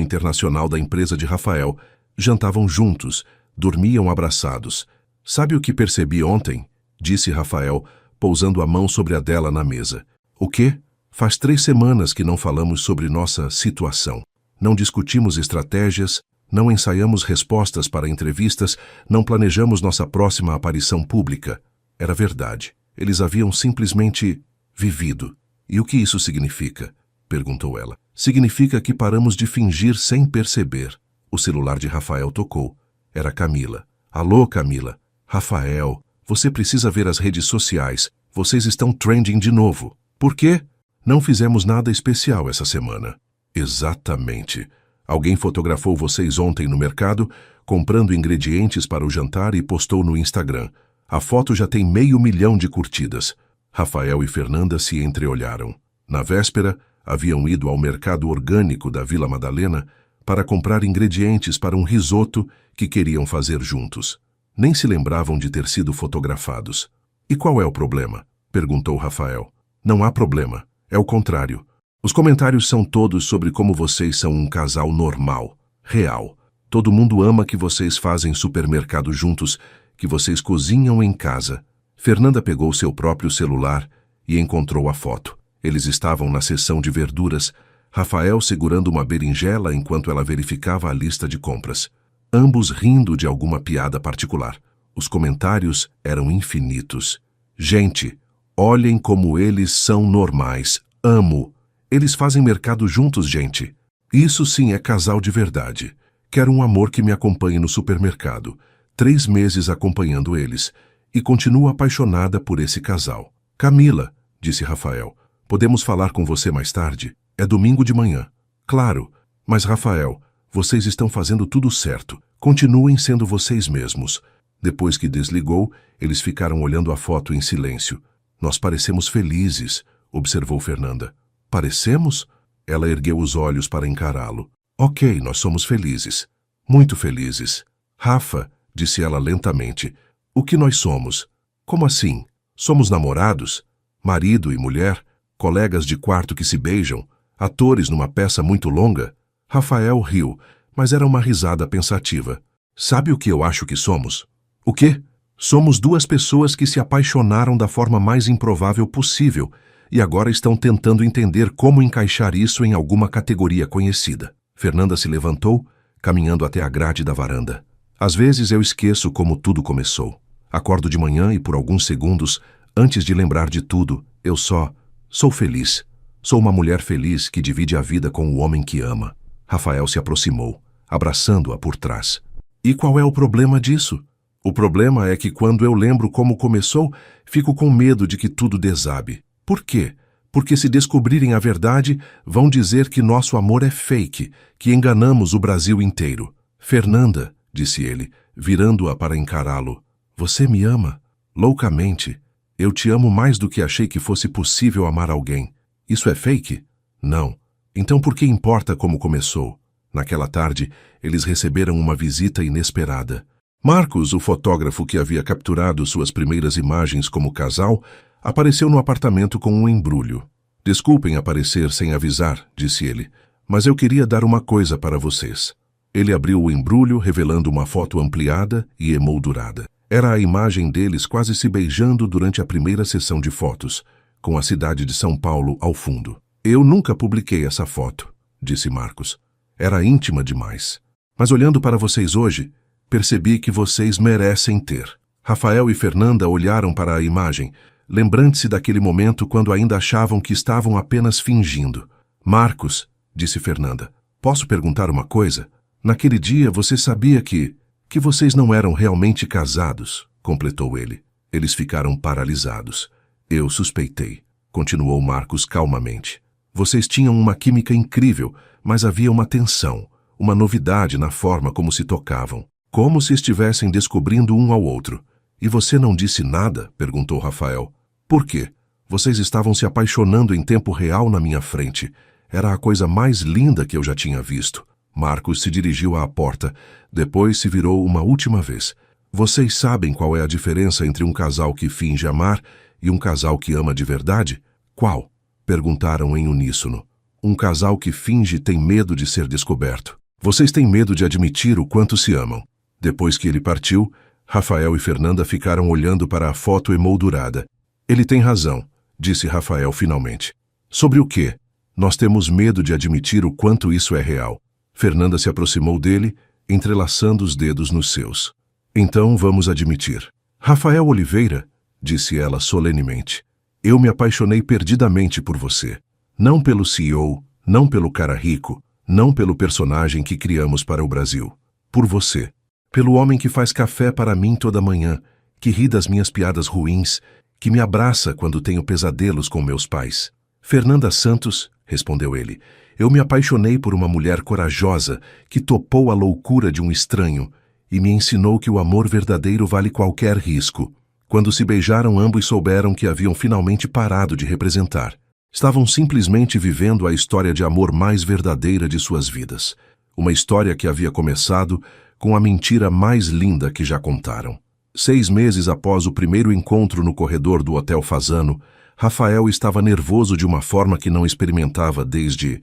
internacional da empresa de Rafael. Jantavam juntos, dormiam abraçados. "Sabe o que percebi ontem?", disse Rafael, pousando a mão sobre a dela na mesa. "O quê? Faz 3 semanas que não falamos sobre nossa situação. Não discutimos estratégias, não ensaiamos respostas para entrevistas, não planejamos nossa próxima aparição pública." Era verdade. Eles haviam simplesmente vivido. "E o que isso significa?", perguntou ela. "Significa que paramos de fingir sem perceber." O celular de Rafael tocou. Era Camila. "Alô, Camila." "Rafael, você precisa ver as redes sociais. Vocês estão trending de novo." "Por quê?" "Não fizemos nada especial essa semana." "Exatamente. Alguém fotografou vocês ontem no mercado, comprando ingredientes para o jantar e postou no Instagram. A foto já tem 500 mil de curtidas." Rafael e Fernanda se entreolharam. Na véspera, haviam ido ao mercado orgânico da Vila Madalena para comprar ingredientes para um risoto que queriam fazer juntos. Nem se lembravam de ter sido fotografados. "E qual é o problema?", perguntou Rafael. "Não há problema. É o contrário. Os comentários são todos sobre como vocês são um casal normal, real. Todo mundo ama que vocês fazem supermercado juntos, que vocês cozinham em casa." Fernanda pegou seu próprio celular e encontrou a foto. Eles estavam na seção de verduras, Rafael segurando uma berinjela enquanto ela verificava a lista de compras. Ambos rindo de alguma piada particular. Os comentários eram infinitos. "Gente, olhem como eles são normais. Amo. Eles fazem mercado juntos, gente. Isso sim é casal de verdade. Quero um amor que me acompanhe no supermercado. 3 meses acompanhando eles. E continuo apaixonada por esse casal." "Camila", disse Rafael, "podemos falar com você mais tarde? É domingo de manhã." "Claro, mas Rafael, vocês estão fazendo tudo certo. Continuem sendo vocês mesmos." Depois que desligou, eles ficaram olhando a foto em silêncio. "Nós parecemos felizes", observou Fernanda. "Parecemos?" Ela ergueu os olhos para encará-lo. "Ok, nós somos felizes. Muito felizes." "Rafa", disse ela lentamente, "o que nós somos?" "Como assim? Somos namorados? Marido e mulher? Colegas de quarto que se beijam? Atores numa peça muito longa?" Rafael riu, mas era uma risada pensativa. "Sabe o que eu acho que somos?" "O quê?" "Somos 2 pessoas que se apaixonaram da forma mais improvável possível e agora estão tentando entender como encaixar isso em alguma categoria conhecida." Fernanda se levantou, caminhando até a grade da varanda. "Às vezes eu esqueço como tudo começou. Acordo de manhã e por alguns segundos, antes de lembrar de tudo, eu só sou feliz. Sou uma mulher feliz que divide a vida com o homem que ama." Rafael se aproximou, abraçando-a por trás. "E qual é o problema disso?" "O problema é que quando eu lembro como começou, fico com medo de que tudo desabe." "Por quê?" "Porque se descobrirem a verdade, vão dizer que nosso amor é fake, que enganamos o Brasil inteiro." "Fernanda", disse ele, virando-a para encará-lo, "você me ama?" "Loucamente. Eu te amo mais do que achei que fosse possível amar alguém." "Isso é fake?" "Não. Então por que importa como começou?" Naquela tarde, eles receberam uma visita inesperada. Marcos, o fotógrafo que havia capturado suas primeiras imagens como casal, apareceu no apartamento com um embrulho. "Desculpem aparecer sem avisar", disse ele, "mas eu queria dar uma coisa para vocês." Ele abriu o embrulho, revelando uma foto ampliada e emoldurada. Era a imagem deles quase se beijando durante a primeira sessão de fotos, com a cidade de São Paulo ao fundo. "Eu nunca publiquei essa foto", disse Marcos. "Era íntima demais. Mas olhando para vocês hoje, percebi que vocês merecem ter." Rafael e Fernanda olharam para a imagem, lembrando-se daquele momento quando ainda achavam que estavam apenas fingindo. "Marcos", disse Fernanda, "posso perguntar uma coisa? Naquele dia você sabia que vocês não eram realmente casados", completou ele. Eles ficaram paralisados. "Eu suspeitei", continuou Marcos calmamente. "Vocês tinham uma química incrível, mas havia uma tensão, uma novidade na forma como se tocavam, como se estivessem descobrindo um ao outro." "E você não disse nada?", perguntou Rafael. "Por quê? Vocês estavam se apaixonando em tempo real na minha frente. Era a coisa mais linda que eu já tinha visto. Marcos se dirigiu à porta, depois se virou uma última vez. Vocês sabem qual é a diferença entre um casal que finge amar e um casal que ama de verdade? Qual? Perguntaram em uníssono. Um casal que finge tem medo de ser descoberto. Vocês têm medo de admitir o quanto se amam. Depois que ele partiu, Rafael e Fernanda ficaram olhando para a foto emoldurada. Ele tem razão, disse Rafael finalmente. Sobre o quê? Nós temos medo de admitir o quanto isso é real. Fernanda se aproximou dele, entrelaçando os dedos nos seus. Então vamos admitir. Rafael Oliveira, disse ela solenemente, eu me apaixonei perdidamente por você. Não pelo CEO, não pelo cara rico, não pelo personagem que criamos para o Brasil. Por você. Pelo homem que faz café para mim toda manhã, que ri das minhas piadas ruins, que me abraça quando tenho pesadelos com meus pais. Fernanda Santos, respondeu ele, eu me apaixonei por uma mulher corajosa que topou a loucura de um estranho e me ensinou que o amor verdadeiro vale qualquer risco. Quando se beijaram, ambos souberam que haviam finalmente parado de representar. Estavam simplesmente vivendo a história de amor mais verdadeira de suas vidas. Uma história que havia começado com a mentira mais linda que já contaram. 6 meses após o primeiro encontro no corredor do Hotel Fasano, Rafael estava nervoso de uma forma que não experimentava desde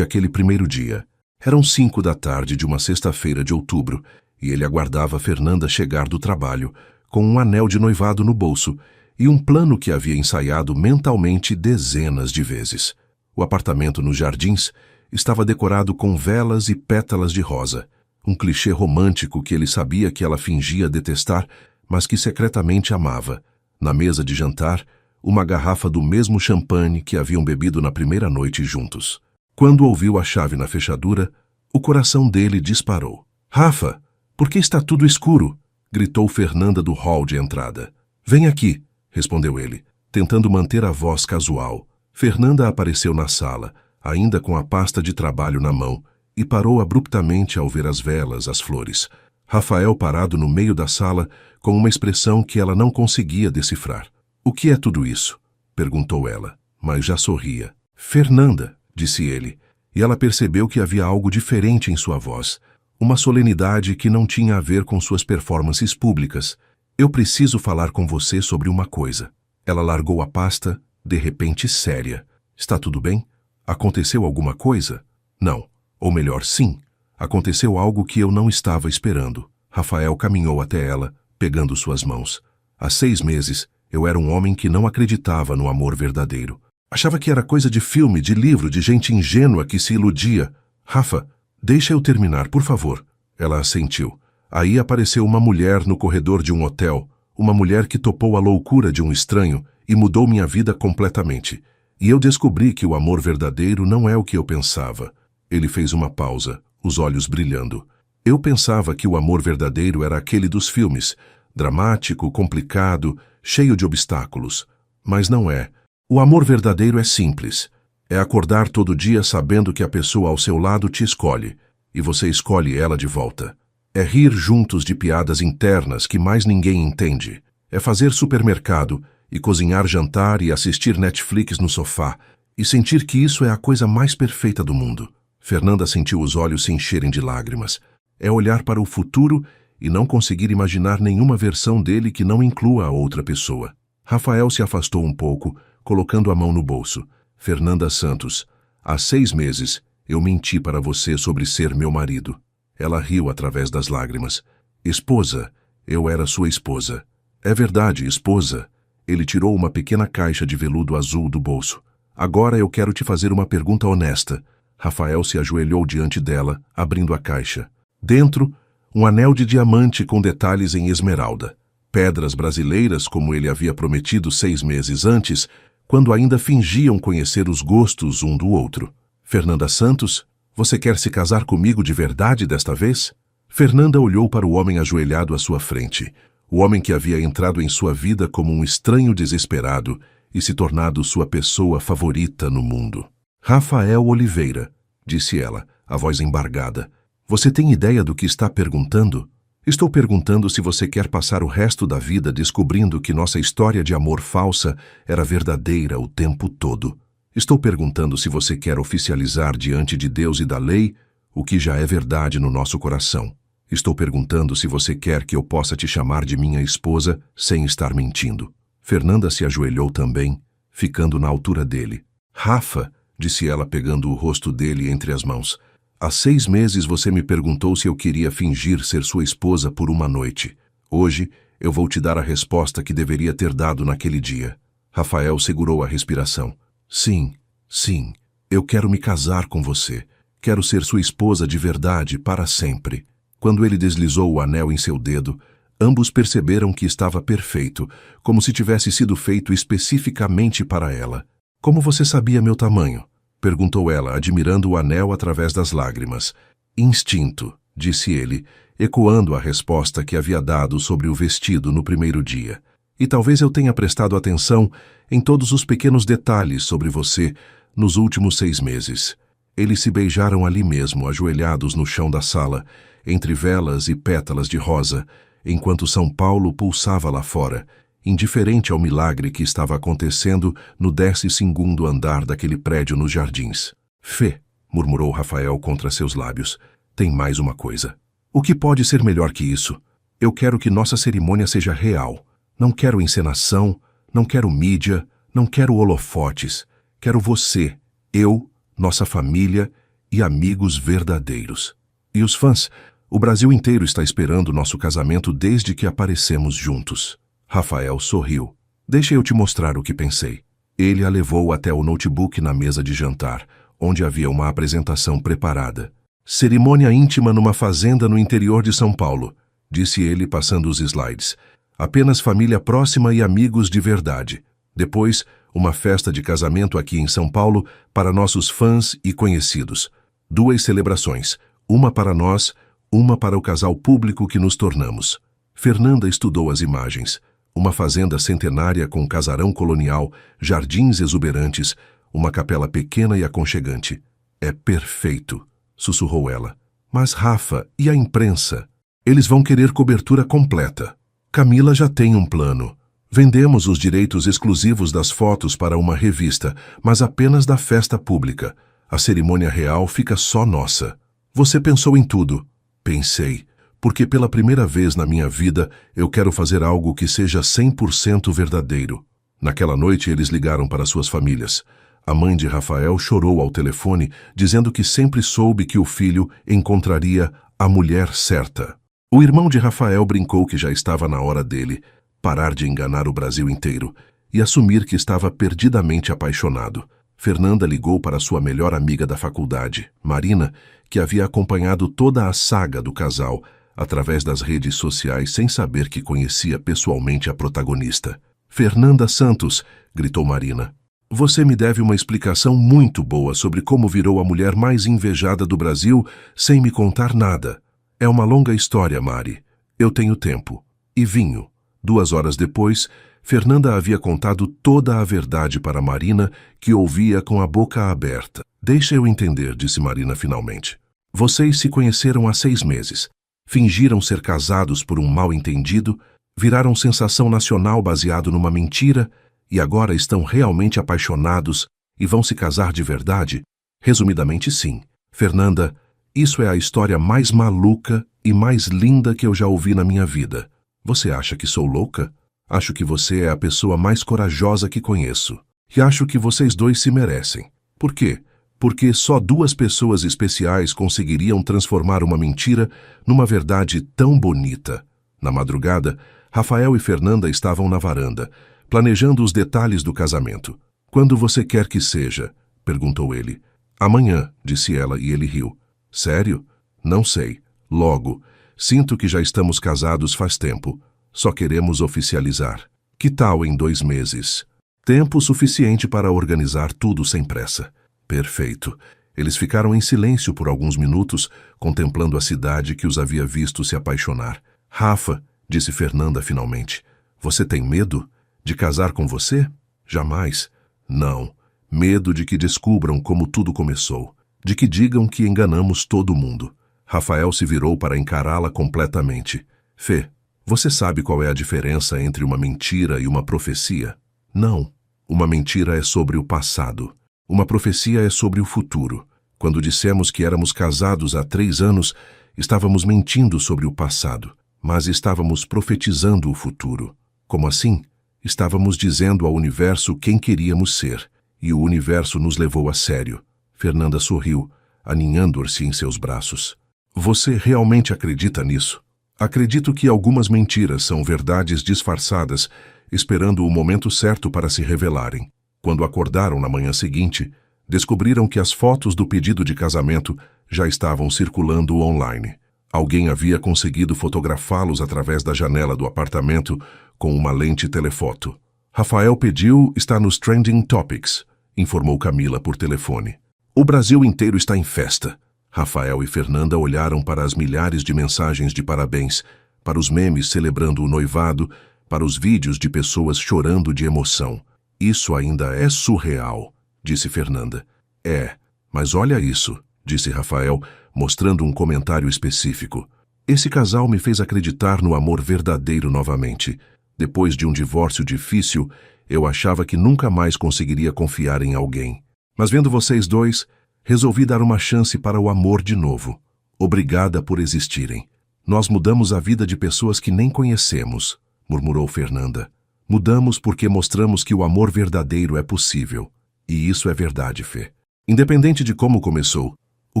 aquele primeiro dia. Eram 5 da tarde de uma sexta-feira de outubro e ele aguardava Fernanda chegar do trabalho com um anel de noivado no bolso e um plano que havia ensaiado mentalmente dezenas de vezes. O apartamento nos Jardins estava decorado com velas e pétalas de rosa, um clichê romântico que ele sabia que ela fingia detestar, mas que secretamente amava. Na mesa de jantar, uma garrafa do mesmo champanhe que haviam bebido na primeira noite juntos. Quando ouviu a chave na fechadura, o coração dele disparou. Rafa, por que está tudo escuro? Gritou Fernanda do hall de entrada. Vem aqui, respondeu ele, tentando manter a voz casual. Fernanda apareceu na sala, ainda com a pasta de trabalho na mão, e parou abruptamente ao ver as velas, as flores. Rafael parado no meio da sala, com uma expressão que ela não conseguia decifrar. O que é tudo isso? Perguntou ela, mas já sorria. Fernanda, disse ele, e ela percebeu que havia algo diferente em sua voz, uma solenidade que não tinha a ver com suas performances públicas. Eu preciso falar com você sobre uma coisa. Ela largou a pasta, de repente séria. Está tudo bem? Aconteceu alguma coisa? Não. Ou melhor, sim. Aconteceu algo que eu não estava esperando. Rafael caminhou até ela, pegando suas mãos. Há 6 meses, eu era um homem que não acreditava no amor verdadeiro. Achava que era coisa de filme, de livro, de gente ingênua que se iludia. Rafa, deixa eu terminar, por favor. Ela assentiu. Aí apareceu uma mulher no corredor de um hotel, uma mulher que topou a loucura de um estranho e mudou minha vida completamente. E eu descobri que o amor verdadeiro não é o que eu pensava. Ele fez uma pausa, os olhos brilhando. Eu pensava que o amor verdadeiro era aquele dos filmes, dramático, complicado, cheio de obstáculos. Mas não é. O amor verdadeiro é simples. É acordar todo dia sabendo que a pessoa ao seu lado te escolhe, e você escolhe ela de volta. É rir juntos de piadas internas que mais ninguém entende. É fazer supermercado e cozinhar jantar e assistir Netflix no sofá e sentir que isso é a coisa mais perfeita do mundo. Fernanda sentiu os olhos se encherem de lágrimas. É olhar para o futuro e não conseguir imaginar nenhuma versão dele que não inclua a outra pessoa. Rafael se afastou um pouco, colocando a mão no bolso. Fernanda Santos, há 6 meses eu menti para você sobre ser meu marido. Ela riu através das lágrimas. Esposa, eu era sua esposa. É verdade, esposa. Ele tirou uma pequena caixa de veludo azul do bolso. Agora eu quero te fazer uma pergunta honesta. Rafael se ajoelhou diante dela, abrindo a caixa. Dentro, um anel de diamante com detalhes em esmeralda. Pedras brasileiras, como ele havia prometido 6 meses antes, quando ainda fingiam conhecer os gostos um do outro. Fernanda Santos, você quer se casar comigo de verdade desta vez? Fernanda olhou para o homem ajoelhado à sua frente, o homem que havia entrado em sua vida como um estranho desesperado e se tornado sua pessoa favorita no mundo. Rafael Oliveira, disse ela, a voz embargada. Você tem ideia do que está perguntando? Estou perguntando se você quer passar o resto da vida descobrindo que nossa história de amor falsa era verdadeira o tempo todo. Estou perguntando se você quer oficializar diante de Deus e da lei o que já é verdade no nosso coração. Estou perguntando se você quer que eu possa te chamar de minha esposa sem estar mentindo. Fernanda se ajoelhou também, ficando na altura dele. Rafa, disse ela pegando o rosto dele entre as mãos, há 6 meses você me perguntou se eu queria fingir ser sua esposa por uma noite. Hoje, eu vou te dar a resposta que deveria ter dado naquele dia. Rafael segurou a respiração. Sim, sim, eu quero me casar com você. Quero ser sua esposa de verdade para sempre. Quando ele deslizou o anel em seu dedo, ambos perceberam que estava perfeito, como se tivesse sido feito especificamente para ela. Como você sabia meu tamanho? Perguntou ela, admirando o anel através das lágrimas. Instinto, disse ele, ecoando a resposta que havia dado sobre o vestido no primeiro dia. E talvez eu tenha prestado atenção em todos os pequenos detalhes sobre você nos últimos 6 meses. Eles se beijaram ali mesmo, ajoelhados no chão da sala, entre velas e pétalas de rosa, enquanto São Paulo pulsava lá fora, indiferente ao milagre que estava acontecendo no 12º andar daquele prédio nos jardins. Fê, murmurou Rafael contra seus lábios, tem mais uma coisa. O que pode ser melhor que isso? Eu quero que nossa cerimônia seja real. Não quero encenação, não quero mídia, não quero holofotes. Quero você, eu, nossa família e amigos verdadeiros. E os fãs? O Brasil inteiro está esperando nosso casamento desde que aparecemos juntos. Rafael sorriu. Deixa eu te mostrar o que pensei. Ele a levou até o notebook na mesa de jantar, onde havia uma apresentação preparada. Cerimônia íntima numa fazenda no interior de São Paulo, disse ele passando os slides. Apenas família próxima e amigos de verdade. Depois, uma festa de casamento aqui em São Paulo para nossos fãs e conhecidos. 2 celebrações, uma para nós, uma para o casal público que nos tornamos. Fernanda estudou as imagens. Uma fazenda centenária com casarão colonial, jardins exuberantes, uma capela pequena e aconchegante. É perfeito, sussurrou ela. Mas Rafa, e a imprensa? Eles vão querer cobertura completa. Camila já tem um plano. Vendemos os direitos exclusivos das fotos para uma revista, mas apenas da festa pública. A cerimônia real fica só nossa. Você pensou em tudo. Pensei, porque pela primeira vez na minha vida eu quero fazer algo que seja 100% verdadeiro. Naquela noite eles ligaram para suas famílias. A mãe de Rafael chorou ao telefone, dizendo que sempre soube que o filho encontraria a mulher certa. O irmão de Rafael brincou que já estava na hora dele parar de enganar o Brasil inteiro e assumir que estava perdidamente apaixonado. Fernanda ligou para sua melhor amiga da faculdade, Marina, que havia acompanhado toda a saga do casal através das redes sociais sem saber que conhecia pessoalmente a protagonista. Fernanda Santos, gritou Marina. Você me deve uma explicação muito boa sobre como virou a mulher mais invejada do Brasil sem me contar nada. É uma longa história, Mari. Eu tenho tempo. E vinho. 2 horas depois, Fernanda havia contado toda a verdade para Marina, que ouvia com a boca aberta. Deixa eu entender, disse Marina finalmente. Vocês se conheceram há 6 meses. Fingiram ser casados por um mal-entendido, viraram sensação nacional baseado numa mentira e agora estão realmente apaixonados e vão se casar de verdade? Resumidamente, sim. Fernanda, isso é a história mais maluca e mais linda que eu já ouvi na minha vida. Você acha que sou louca? Acho que você é a pessoa mais corajosa que conheço. E acho que vocês dois se merecem. Por quê? Porque só 2 pessoas especiais conseguiriam transformar uma mentira numa verdade tão bonita. Na madrugada, Rafael e Fernanda estavam na varanda, planejando os detalhes do casamento. Quando você quer que seja? Perguntou ele. Amanhã, disse ela e ele riu. Sério? Não sei. Logo. Sinto que já estamos casados faz tempo. Só queremos oficializar. Que tal em 2 meses? Tempo suficiente para organizar tudo sem pressa. Perfeito. Eles ficaram em silêncio por alguns minutos, contemplando a cidade que os havia visto se apaixonar. Rafa, disse Fernanda finalmente, você tem medo de casar com você? Jamais. Não. Medo de que descubram como tudo começou. De que digam que enganamos todo mundo. Rafael se virou para encará-la completamente. Fê, você sabe qual é a diferença entre uma mentira e uma profecia? Não. Uma mentira é sobre o passado. Uma profecia é sobre o futuro. Quando dissemos que éramos casados há 3 anos, estávamos mentindo sobre o passado, mas estávamos profetizando o futuro. Como assim? Estávamos dizendo ao universo quem queríamos ser, e o universo nos levou a sério. Fernanda sorriu, aninhando-se em seus braços. Você realmente acredita nisso? Acredito que algumas mentiras são verdades disfarçadas, esperando o momento certo para se revelarem. Quando acordaram na manhã seguinte, descobriram que as fotos do pedido de casamento já estavam circulando online. Alguém havia conseguido fotografá-los através da janela do apartamento com uma lente telefoto. Rafael pediu está nos Trending Topics, informou Camila por telefone. O Brasil inteiro está em festa. Rafael e Fernanda olharam para as milhares de mensagens de parabéns, para os memes celebrando o noivado, para os vídeos de pessoas chorando de emoção. Isso ainda é surreal, disse Fernanda. É, mas olha isso, disse Rafael, mostrando um comentário específico. Esse casal me fez acreditar no amor verdadeiro novamente. Depois de um divórcio difícil, eu achava que nunca mais conseguiria confiar em alguém. Mas vendo vocês dois, resolvi dar uma chance para o amor de novo. Obrigada por existirem. Nós mudamos a vida de pessoas que nem conhecemos, murmurou Fernanda. Mudamos porque mostramos que o amor verdadeiro é possível. E isso é verdade, Fê. Independente de como começou, o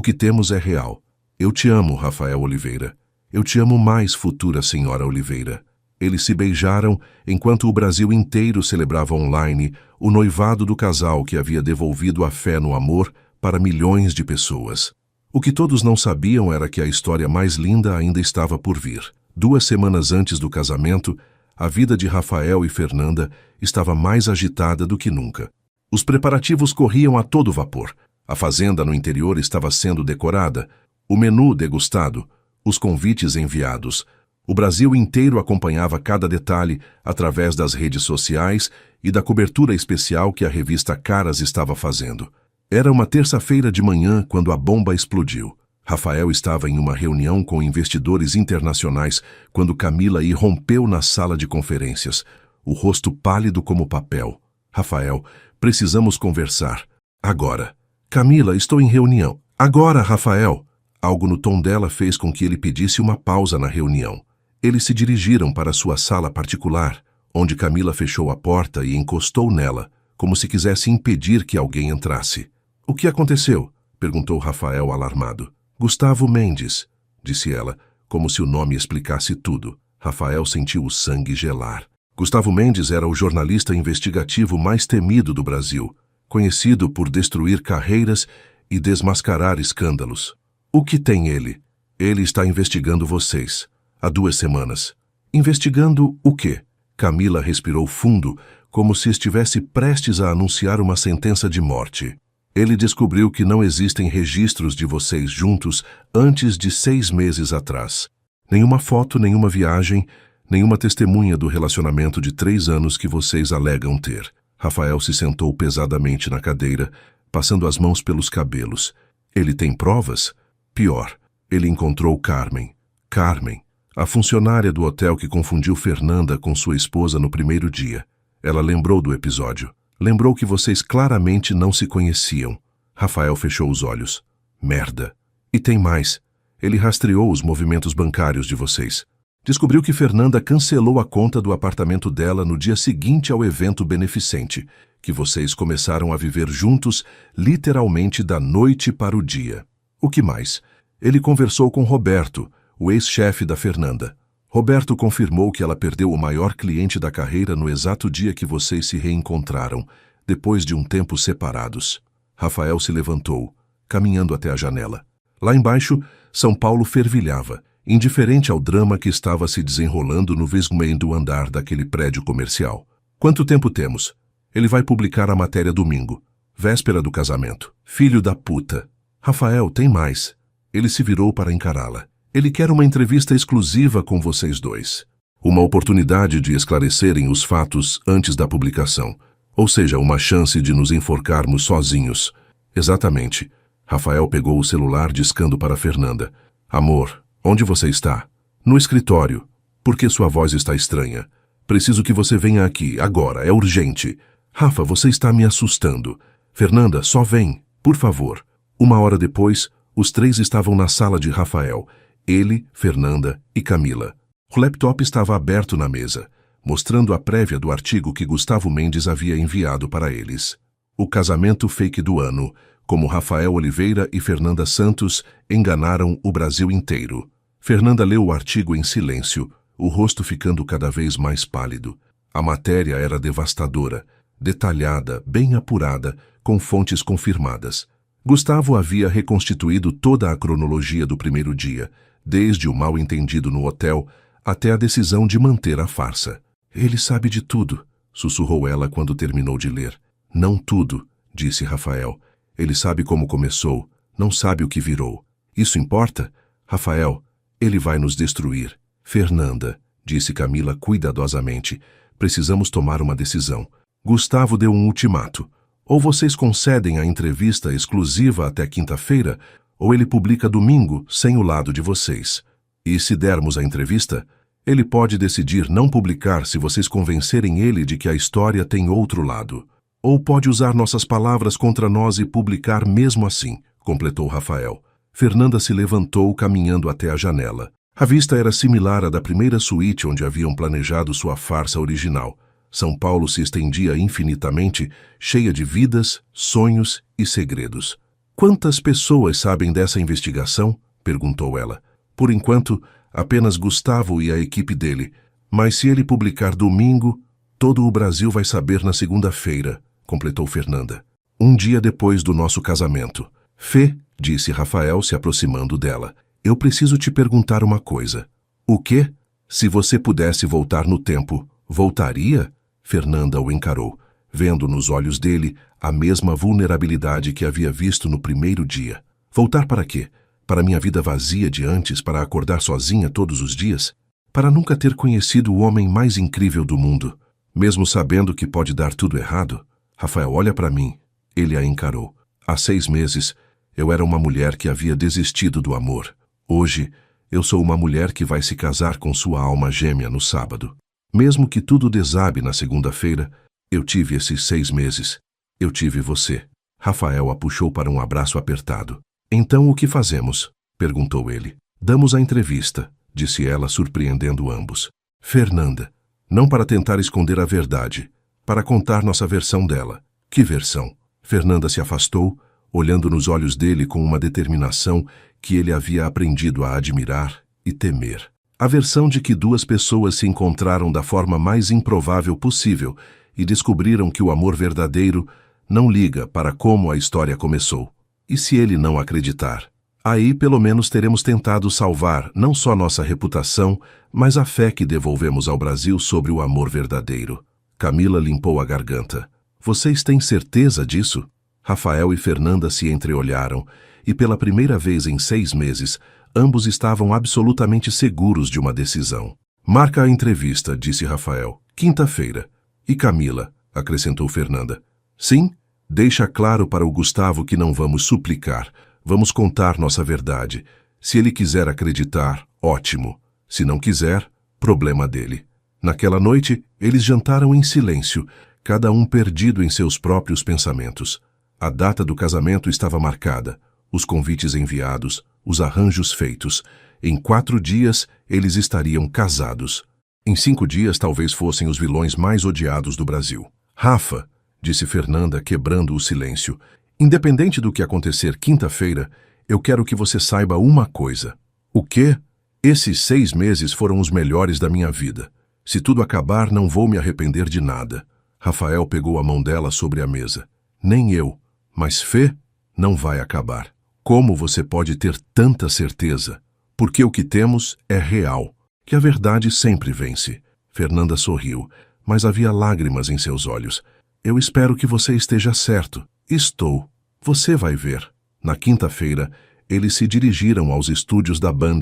que temos é real. Eu te amo, Rafael Oliveira. Eu te amo mais, futura senhora Oliveira. Eles se beijaram enquanto o Brasil inteiro celebrava online o noivado do casal que havia devolvido a fé no amor para milhões de pessoas. O que todos não sabiam era que a história mais linda ainda estava por vir. 2 semanas antes do casamento, a vida de Rafael e Fernanda estava mais agitada do que nunca. Os preparativos corriam a todo vapor. A fazenda no interior estava sendo decorada, o menu degustado, os convites enviados. O Brasil inteiro acompanhava cada detalhe através das redes sociais e da cobertura especial que a revista Caras estava fazendo. Era uma terça-feira de manhã quando a bomba explodiu. Rafael estava em uma reunião com investidores internacionais quando Camila irrompeu na sala de conferências, o rosto pálido como papel. Rafael, precisamos conversar. Agora. Camila, estou em reunião. Agora, Rafael. Algo no tom dela fez com que ele pedisse uma pausa na reunião. Eles se dirigiram para sua sala particular, onde Camila fechou a porta e encostou nela, como se quisesse impedir que alguém entrasse. O que aconteceu? Perguntou Rafael alarmado. Gustavo Mendes, disse ela, como se o nome explicasse tudo. Rafael sentiu o sangue gelar. Gustavo Mendes era o jornalista investigativo mais temido do Brasil, conhecido por destruir carreiras e desmascarar escândalos. O que tem ele? Ele está investigando vocês. Há 2 semanas. Investigando o quê? Camila respirou fundo, como se estivesse prestes a anunciar uma sentença de morte. Ele descobriu que não existem registros de vocês juntos antes de 6 meses atrás. Nenhuma foto, nenhuma viagem, nenhuma testemunha do relacionamento de 3 anos que vocês alegam ter. Rafael se sentou pesadamente na cadeira, passando as mãos pelos cabelos. Ele tem provas? Pior, ele encontrou Carmen. Carmen, a funcionária do hotel que confundiu Fernanda com sua esposa no primeiro dia. Ela lembrou do episódio. Lembrou que vocês claramente não se conheciam. Rafael fechou os olhos. Merda. E tem mais. Ele rastreou os movimentos bancários de vocês. Descobriu que Fernanda cancelou a conta do apartamento dela no dia seguinte ao evento beneficente, que vocês começaram a viver juntos, literalmente da noite para o dia. O que mais? Ele conversou com Roberto, o ex-chefe da Fernanda. Roberto confirmou que ela perdeu o maior cliente da carreira no exato dia que vocês se reencontraram, depois de um tempo separados. Rafael se levantou, caminhando até a janela. Lá embaixo, São Paulo fervilhava, indiferente ao drama que estava se desenrolando no 20º andar daquele prédio comercial. Quanto tempo temos? Ele vai publicar a matéria domingo, véspera do casamento. Filho da puta. Rafael, tem mais. Ele se virou para encará-la. Ele quer uma entrevista exclusiva com vocês dois. Uma oportunidade de esclarecerem os fatos antes da publicação. Ou seja, uma chance de nos enforcarmos sozinhos. Exatamente. Rafael pegou o celular discando para Fernanda. Amor, onde você está? No escritório. Por que sua voz está estranha? Preciso que você venha aqui, agora, é urgente. Rafa, você está me assustando. Fernanda, só vem, por favor. 1 hora depois, os três estavam na sala de Rafael. Ele, Fernanda e Camila. O laptop estava aberto na mesa, mostrando a prévia do artigo que Gustavo Mendes havia enviado para eles. O casamento fake do ano, como Rafael Oliveira e Fernanda Santos enganaram o Brasil inteiro. Fernanda leu o artigo em silêncio, o rosto ficando cada vez mais pálido. A matéria era devastadora, detalhada, bem apurada, com fontes confirmadas. Gustavo havia reconstituído toda a cronologia do primeiro dia, desde o mal-entendido no hotel até a decisão de manter a farsa. Ele sabe de tudo, sussurrou ela quando terminou de ler. Não tudo, disse Rafael. Ele sabe como começou, não sabe o que virou. Isso importa? Rafael, ele vai nos destruir. Fernanda, disse Camila cuidadosamente, precisamos tomar uma decisão. Gustavo deu um ultimato. Ou vocês concedem a entrevista exclusiva até quinta-feira, ou ele publica domingo sem o lado de vocês. E se dermos a entrevista, ele pode decidir não publicar se vocês convencerem ele de que a história tem outro lado. Ou pode usar nossas palavras contra nós e publicar mesmo assim, completou Rafael. Fernanda se levantou caminhando até a janela. A vista era similar à da primeira suíte onde haviam planejado sua farsa original. São Paulo se estendia infinitamente, cheia de vidas, sonhos e segredos. Quantas pessoas sabem dessa investigação? Perguntou ela. Por enquanto, apenas Gustavo e a equipe dele. Mas se ele publicar domingo, todo o Brasil vai saber na segunda-feira, completou Fernanda. 1 dia depois do nosso casamento. Fê, disse Rafael se aproximando dela, eu preciso te perguntar uma coisa. O quê? Se você pudesse voltar no tempo, voltaria? Fernanda o encarou, vendo nos olhos dele a mesma vulnerabilidade que havia visto no primeiro dia. Voltar para quê? Para minha vida vazia de antes, para acordar sozinha todos os dias? Para nunca ter conhecido o homem mais incrível do mundo? Mesmo sabendo que pode dar tudo errado? Rafael, olha para mim. Ele a encarou. Há 6 meses, eu era uma mulher que havia desistido do amor. Hoje, eu sou uma mulher que vai se casar com sua alma gêmea no sábado. Mesmo que tudo desabe na segunda-feira, eu tive esses 6 meses. Eu tive você. Rafael a puxou para um abraço apertado. Então o que fazemos? Perguntou ele. Damos a entrevista, disse ela, surpreendendo ambos. Fernanda, não para tentar esconder a verdade, para contar nossa versão dela. Que versão? Fernanda se afastou, olhando nos olhos dele com uma determinação que ele havia aprendido a admirar e temer. A versão de que 2 pessoas se encontraram da forma mais improvável possível e descobriram que o amor verdadeiro não liga para como a história começou. E se ele não acreditar? Aí pelo menos teremos tentado salvar não só nossa reputação, mas a fé que devolvemos ao Brasil sobre o amor verdadeiro. Camila limpou a garganta. Vocês têm certeza disso? Rafael e Fernanda se entreolharam, e pela primeira vez em 6 meses, ambos estavam absolutamente seguros de uma decisão. Marca a entrevista, disse Rafael. Quinta-feira. E Camila, acrescentou Fernanda. Sim, deixa claro para o Gustavo que não vamos suplicar. Vamos contar nossa verdade. Se ele quiser acreditar, ótimo. Se não quiser, problema dele. Naquela noite, eles jantaram em silêncio, cada um perdido em seus próprios pensamentos. A data do casamento estava marcada, os convites enviados, os arranjos feitos. Em 4 dias, eles estariam casados. Em 5 dias, talvez fossem os vilões mais odiados do Brasil. Rafa, disse Fernanda, quebrando o silêncio, independente do que acontecer quinta-feira, eu quero que você saiba uma coisa. O quê? Esses 6 meses foram os melhores da minha vida. Se tudo acabar, não vou me arrepender de nada. Rafael pegou a mão dela sobre a mesa. Nem eu, mas Fê, não vai acabar. Como você pode ter tanta certeza? Porque o que temos é real, que a verdade sempre vence. Fernanda sorriu, mas havia lágrimas em seus olhos. Eu espero que você esteja certo. Estou. Você vai ver. Na quinta-feira, eles se dirigiram aos estúdios da Band,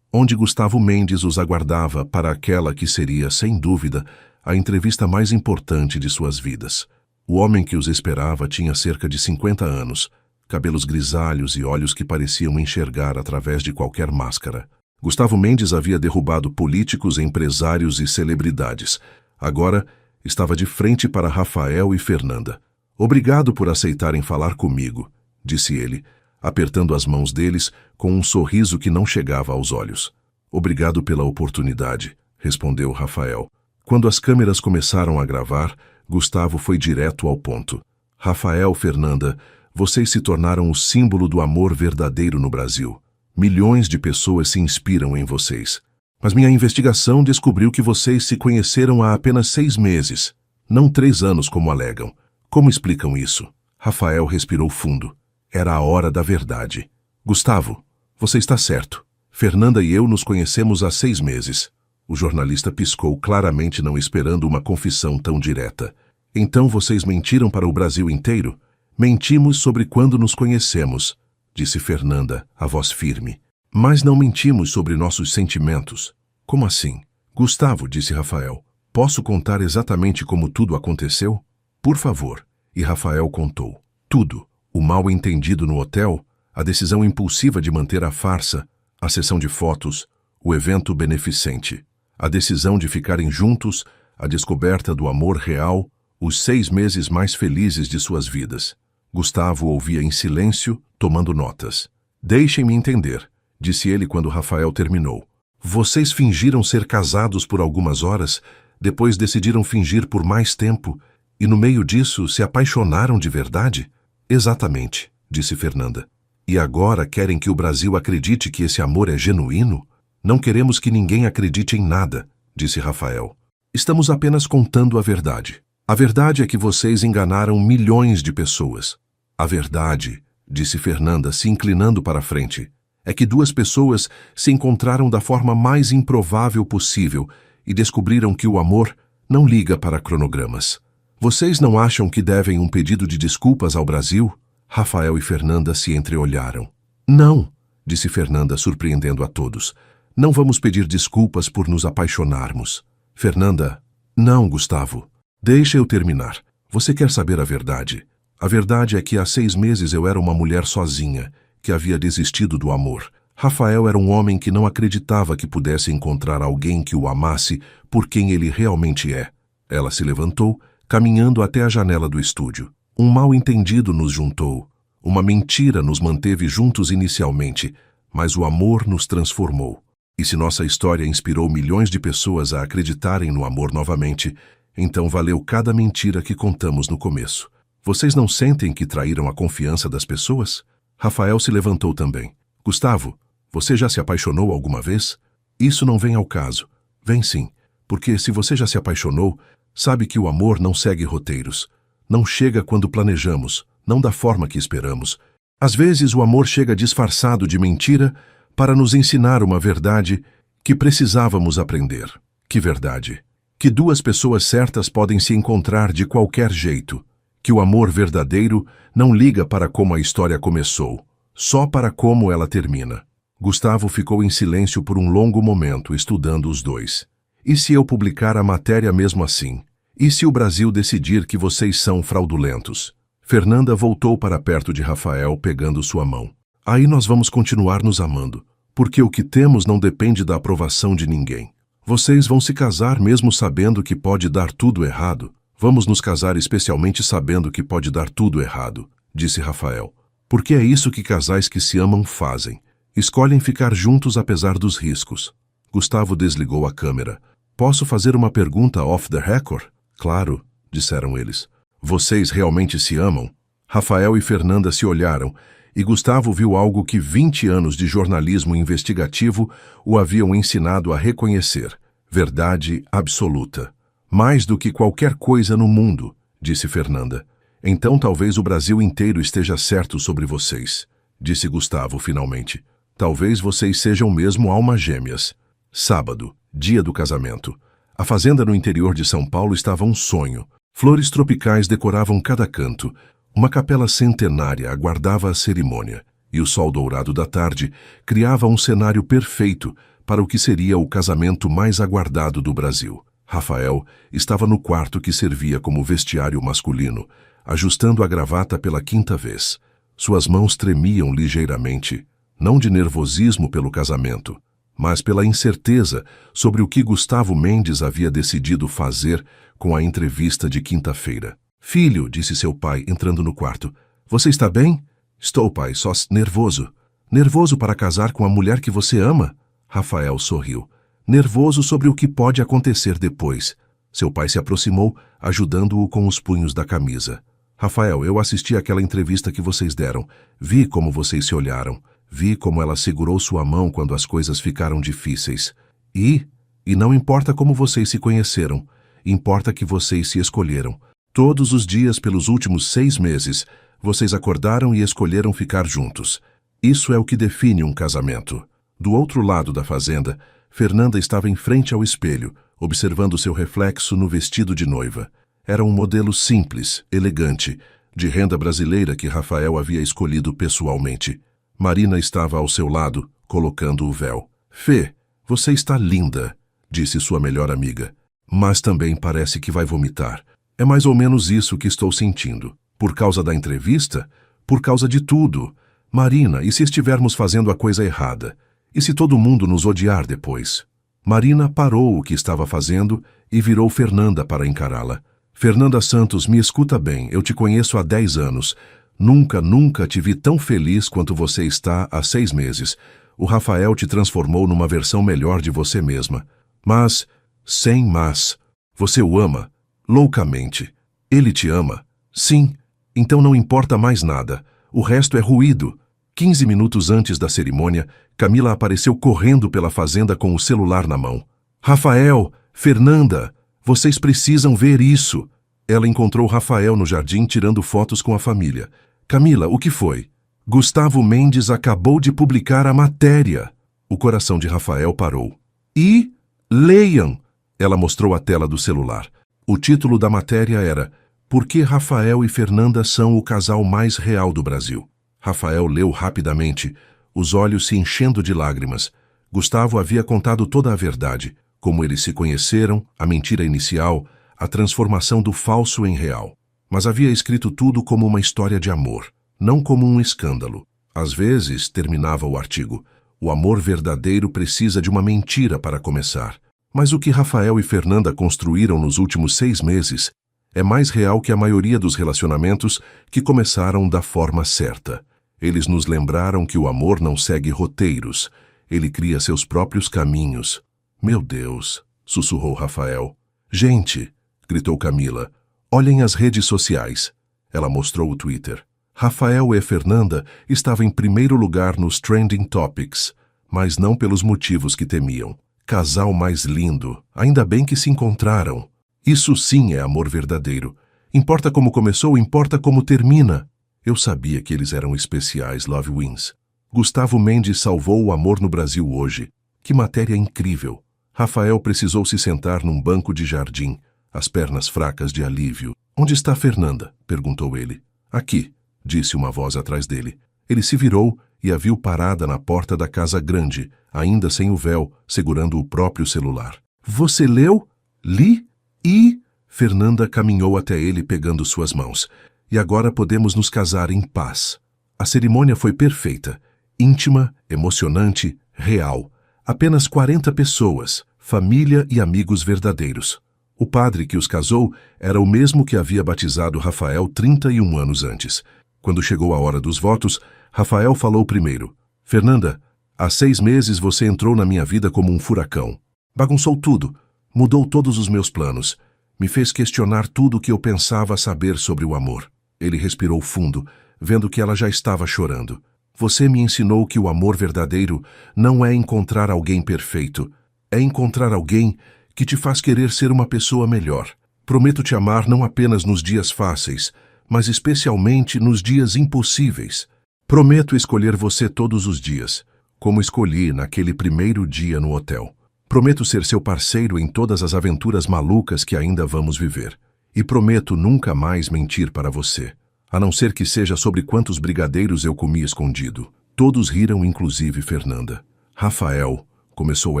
onde Gustavo Mendes os aguardava para aquela que seria, sem dúvida, a entrevista mais importante de suas vidas. O homem que os esperava tinha cerca de 50 anos, cabelos grisalhos e olhos que pareciam enxergar através de qualquer máscara. Gustavo Mendes havia derrubado políticos, empresários e celebridades. Agora, estava de frente para Rafael e Fernanda. Obrigado por aceitarem falar comigo, disse ele, apertando as mãos deles com um sorriso que não chegava aos olhos. Obrigado pela oportunidade, respondeu Rafael. Quando as câmeras começaram a gravar, Gustavo foi direto ao ponto. Rafael, Fernanda, vocês se tornaram o símbolo do amor verdadeiro no Brasil. Milhões de pessoas se inspiram em vocês. Mas minha investigação descobriu que vocês se conheceram há apenas 6 meses, não 3 anos como alegam. Como explicam isso? Rafael respirou fundo. Era a hora da verdade. Gustavo, você está certo. Fernanda e eu nos conhecemos há 6 meses. O jornalista piscou, claramente não esperando uma confissão tão direta. Então vocês mentiram para o Brasil inteiro? Mentimos sobre quando nos conhecemos, disse Fernanda, a voz firme. Mas não mentimos sobre nossos sentimentos. Como assim? Gustavo, disse Rafael, posso contar exatamente como tudo aconteceu? Por favor. E Rafael contou. Tudo. O mal-entendido no hotel, a decisão impulsiva de manter a farsa, a sessão de fotos, o evento beneficente, a decisão de ficarem juntos, a descoberta do amor real, os 6 meses mais felizes de suas vidas. Gustavo ouvia em silêncio, tomando notas. Deixem-me entender, disse ele quando Rafael terminou. Vocês fingiram ser casados por algumas horas, depois decidiram fingir por mais tempo, e no meio disso se apaixonaram de verdade? Exatamente, disse Fernanda. E agora querem que o Brasil acredite que esse amor é genuíno? Não queremos que ninguém acredite em nada, disse Rafael. Estamos apenas contando a verdade. A verdade é que vocês enganaram milhões de pessoas. A verdade, disse Fernanda, se inclinando para a frente, é que 2 pessoas se encontraram da forma mais improvável possível e descobriram que o amor não liga para cronogramas. Vocês não acham que devem um pedido de desculpas ao Brasil? Rafael e Fernanda se entreolharam. Não, disse Fernanda, surpreendendo a todos. Não vamos pedir desculpas por nos apaixonarmos. Fernanda, não, Gustavo. Deixa eu terminar. Você quer saber a verdade? A verdade é que há 6 meses eu era uma mulher sozinha, que havia desistido do amor. Rafael era um homem que não acreditava que pudesse encontrar alguém que o amasse por quem ele realmente é. Ela se levantou, caminhando até a janela do estúdio. Um mal-entendido nos juntou. Uma mentira nos manteve juntos inicialmente, mas o amor nos transformou. E se nossa história inspirou milhões de pessoas a acreditarem no amor novamente, então valeu cada mentira que contamos no começo. Vocês não sentem que traíram a confiança das pessoas? Rafael se levantou também. Gustavo, você já se apaixonou alguma vez? Isso não vem ao caso. Vem sim, porque se você já se apaixonou, sabe que o amor não segue roteiros. Não chega quando planejamos, não da forma que esperamos. Às vezes o amor chega disfarçado de mentira para nos ensinar uma verdade que precisávamos aprender. Que verdade? Que 2 pessoas certas podem se encontrar de qualquer jeito. Que o amor verdadeiro não liga para como a história começou, só para como ela termina. Gustavo ficou em silêncio por um longo momento, estudando os dois. E se eu publicar a matéria mesmo assim? E se o Brasil decidir que vocês são fraudulentos? Fernanda voltou para perto de Rafael, pegando sua mão. Aí nós vamos continuar nos amando, porque o que temos não depende da aprovação de ninguém. Vocês vão se casar mesmo sabendo que pode dar tudo errado. Vamos nos casar especialmente sabendo que pode dar tudo errado, disse Rafael. Porque é isso que casais que se amam fazem. Escolhem ficar juntos apesar dos riscos. Gustavo desligou a câmera. Posso fazer uma pergunta off the record? Claro, disseram eles. Vocês realmente se amam? Rafael e Fernanda se olharam, e Gustavo viu algo que 20 anos de jornalismo investigativo o haviam ensinado a reconhecer. Verdade absoluta. Mais do que qualquer coisa no mundo, disse Fernanda. Então talvez o Brasil inteiro esteja certo sobre vocês, disse Gustavo finalmente. Talvez vocês sejam mesmo almas gêmeas. Sábado, dia do casamento. A fazenda no interior de São Paulo estava um sonho. Flores tropicais decoravam cada canto. Uma capela centenária aguardava a cerimônia, e o sol dourado da tarde criava um cenário perfeito para o que seria o casamento mais aguardado do Brasil. Rafael estava no quarto que servia como vestiário masculino, ajustando a gravata pela 5ª vez. Suas mãos tremiam ligeiramente, não de nervosismo pelo casamento, mas pela incerteza sobre o que Gustavo Mendes havia decidido fazer com a entrevista de quinta-feira. Filho, disse seu pai, entrando no quarto. Você está bem? Estou, pai, só nervoso. Nervoso para casar com a mulher que você ama? Rafael sorriu. Nervoso sobre o que pode acontecer depois. Seu pai se aproximou, ajudando-o com os punhos da camisa. Rafael, eu assisti àquela entrevista que vocês deram. Vi como vocês se olharam. Vi como ela segurou sua mão quando as coisas ficaram difíceis. E não importa como vocês se conheceram, importa que vocês se escolheram. Todos os dias pelos últimos 6 meses, vocês acordaram e escolheram ficar juntos. Isso é o que define um casamento. Do outro lado da fazenda, Fernanda estava em frente ao espelho, observando seu reflexo no vestido de noiva. Era um modelo simples, elegante, de renda brasileira que Rafael havia escolhido pessoalmente. Marina estava ao seu lado, colocando o véu. Fê, você está linda, disse sua melhor amiga. Mas também parece que vai vomitar. É mais ou menos isso que estou sentindo. Por causa da entrevista? Por causa de tudo. Marina, e se estivermos fazendo a coisa errada? E se todo mundo nos odiar depois? Marina parou o que estava fazendo e virou Fernanda para encará-la. Fernanda Santos, me escuta bem, eu te conheço há 10 anos. Nunca te vi tão feliz quanto você está há 6 meses. O Rafael te transformou numa versão melhor de você mesma. Mas, sem mas, você o ama, loucamente. Ele te ama? Sim. Então não importa mais nada. O resto é ruído. 15 minutos antes da cerimônia, Camila apareceu correndo pela fazenda com o celular na mão. Rafael, Fernanda, vocês precisam ver isso. Ela encontrou Rafael no jardim tirando fotos com a família. Camila, o que foi? Gustavo Mendes acabou de publicar a matéria. O coração de Rafael parou. E leiam! Ela mostrou a tela do celular. O título da matéria era Por que Rafael e Fernanda são o casal mais real do Brasil? Rafael leu rapidamente, os olhos se enchendo de lágrimas. Gustavo havia contado toda a verdade, como eles se conheceram, a mentira inicial, a transformação do falso em real. Mas havia escrito tudo como uma história de amor, não como um escândalo. Às vezes, terminava o artigo, o amor verdadeiro precisa de uma mentira para começar. Mas o que Rafael e Fernanda construíram nos últimos 6 meses é mais real que a maioria dos relacionamentos que começaram da forma certa. Eles nos lembraram que o amor não segue roteiros, ele cria seus próprios caminhos. Meu Deus, sussurrou Rafael. Gente, gritou Camila, olhem as redes sociais. Ela mostrou o Twitter. Rafael e Fernanda estavam em primeiro lugar nos Trending Topics, mas não pelos motivos que temiam. Casal mais lindo, ainda bem que se encontraram. Isso sim é amor verdadeiro. Importa como começou, importa como termina. Eu sabia que eles eram especiais, Love Wins. Gustavo Mendes salvou o amor no Brasil hoje. Que matéria incrível. Rafael precisou se sentar num banco de jardim, as pernas fracas de alívio. Onde está Fernanda? Perguntou ele. Aqui, disse uma voz atrás dele. Ele se virou e a viu parada na porta da casa grande, ainda sem o véu, segurando o próprio celular. Você leu? Li? E... Fernanda caminhou até ele pegando suas mãos. E agora podemos nos casar em paz. A cerimônia foi perfeita, íntima, emocionante, real. Apenas 40 pessoas, família e amigos verdadeiros. O padre que os casou era o mesmo que havia batizado Rafael 31 anos antes. Quando chegou a hora dos votos, Rafael falou primeiro. Fernanda, há 6 meses você entrou na minha vida como um furacão. Bagunçou tudo, mudou todos os meus planos. Me fez questionar tudo o que eu pensava saber sobre o amor. Ele respirou fundo, vendo que ela já estava chorando. Você me ensinou que o amor verdadeiro não é encontrar alguém perfeito. É encontrar alguém que te faz querer ser uma pessoa melhor. Prometo te amar não apenas nos dias fáceis, mas especialmente nos dias impossíveis. Prometo escolher você todos os dias, como escolhi naquele primeiro dia no hotel. Prometo ser seu parceiro em todas as aventuras malucas que ainda vamos viver. E prometo nunca mais mentir para você, a não ser que seja sobre quantos brigadeiros eu comi escondido. Todos riram, inclusive Fernanda. Rafael, começou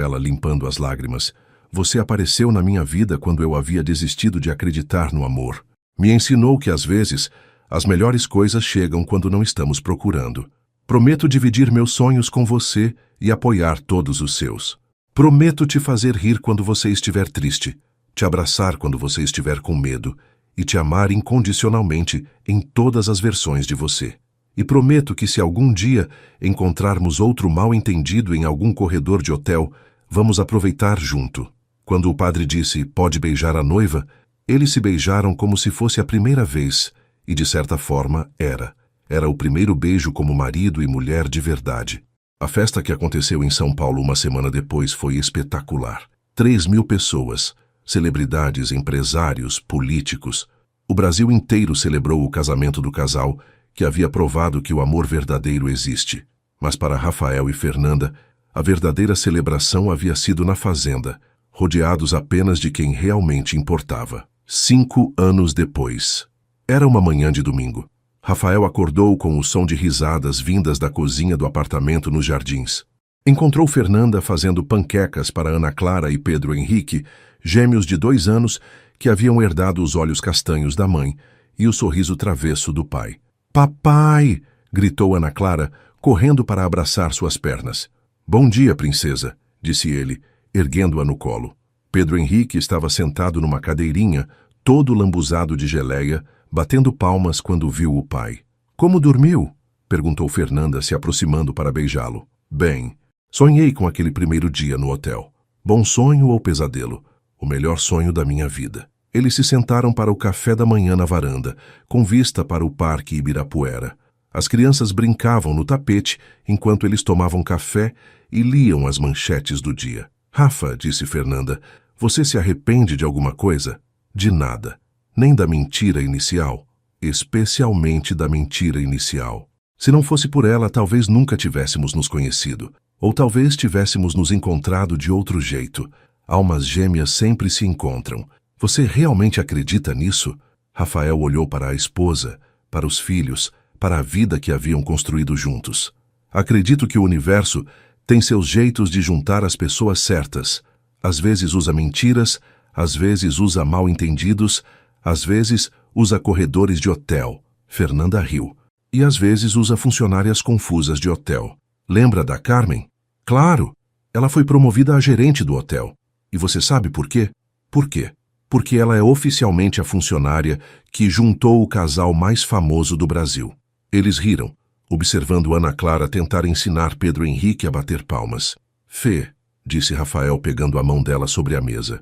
ela limpando as lágrimas, você apareceu na minha vida quando eu havia desistido de acreditar no amor. Me ensinou que às vezes as melhores coisas chegam quando não estamos procurando. Prometo dividir meus sonhos com você e apoiar todos os seus. Prometo te fazer rir quando você estiver triste, te abraçar quando você estiver com medo e te amar incondicionalmente em todas as versões de você. E prometo que se algum dia encontrarmos outro mal-entendido em algum corredor de hotel, vamos aproveitar junto. Quando o padre disse, pode beijar a noiva, eles se beijaram como se fosse a primeira vez, e de certa forma era. Era o primeiro beijo como marido e mulher de verdade. A festa que aconteceu em São Paulo uma semana depois foi espetacular. 3.000 pessoas, celebridades, empresários, políticos. O Brasil inteiro celebrou o casamento do casal, que havia provado que o amor verdadeiro existe. Mas para Rafael e Fernanda, a verdadeira celebração havia sido na fazenda, rodeados apenas de quem realmente importava. 5 anos depois. Era uma manhã de domingo. Rafael acordou com o som de risadas vindas da cozinha do apartamento nos Jardins. Encontrou Fernanda fazendo panquecas para Ana Clara e Pedro Henrique, gêmeos de 2 anos que haviam herdado os olhos castanhos da mãe e o sorriso travesso do pai. «Papai!» gritou Ana Clara, correndo para abraçar suas pernas. «Bom dia, princesa», disse ele, erguendo-a no colo. Pedro Henrique estava sentado numa cadeirinha, todo lambuzado de geleia, batendo palmas quando viu o pai. «Como dormiu?» perguntou Fernanda, se aproximando para beijá-lo. «Bem, sonhei com aquele primeiro dia no hotel. Bom sonho ou pesadelo? O melhor sonho da minha vida». Eles se sentaram para o café da manhã na varanda, com vista para o Parque Ibirapuera. As crianças brincavam no tapete enquanto eles tomavam café e liam as manchetes do dia. «Rafa», disse Fernanda, «você se arrepende de alguma coisa?» «De nada. Nem da mentira inicial. Especialmente da mentira inicial. Se não fosse por ela, talvez nunca tivéssemos nos conhecido. Ou talvez tivéssemos nos encontrado de outro jeito. Almas gêmeas sempre se encontram. Você realmente acredita nisso?» Rafael olhou para a esposa, para os filhos, para a vida que haviam construído juntos. «Acredito que o universo tem seus jeitos de juntar as pessoas certas. Às vezes usa mentiras, às vezes usa mal-entendidos, às vezes usa corredores de hotel». Fernanda riu. «E às vezes usa funcionárias confusas de hotel. Lembra da Carmen?» «Claro! Ela foi promovida a gerente do hotel. E você sabe por quê?» «Por quê?» «Porque ela é oficialmente a funcionária que juntou o casal mais famoso do Brasil». Eles riram, observando Ana Clara tentar ensinar Pedro Henrique a bater palmas. «Fê», disse Rafael pegando a mão dela sobre a mesa.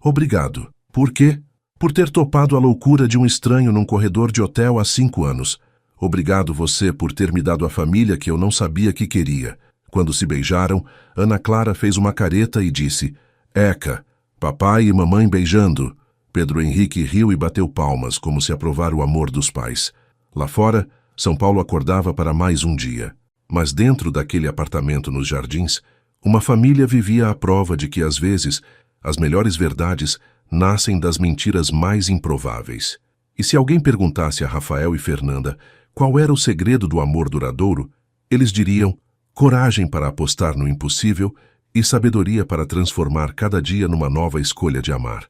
Obrigado. Por quê?» «Por ter topado a loucura de um estranho num corredor de hotel há 5 anos. Obrigado você por ter me dado a família que eu não sabia que queria». Quando se beijaram, Ana Clara fez uma careta e disse, «Eca, papai e mamãe beijando». Pedro Henrique riu e bateu palmas, como se aprovar o amor dos pais. Lá fora, São Paulo acordava para mais um dia. Mas dentro daquele apartamento nos Jardins, uma família vivia à prova de que, às vezes, as melhores verdades nascem das mentiras mais improváveis. E se alguém perguntasse a Rafael e Fernanda qual era o segredo do amor duradouro, eles diriam coragem para apostar no impossível e sabedoria para transformar cada dia numa nova escolha de amar.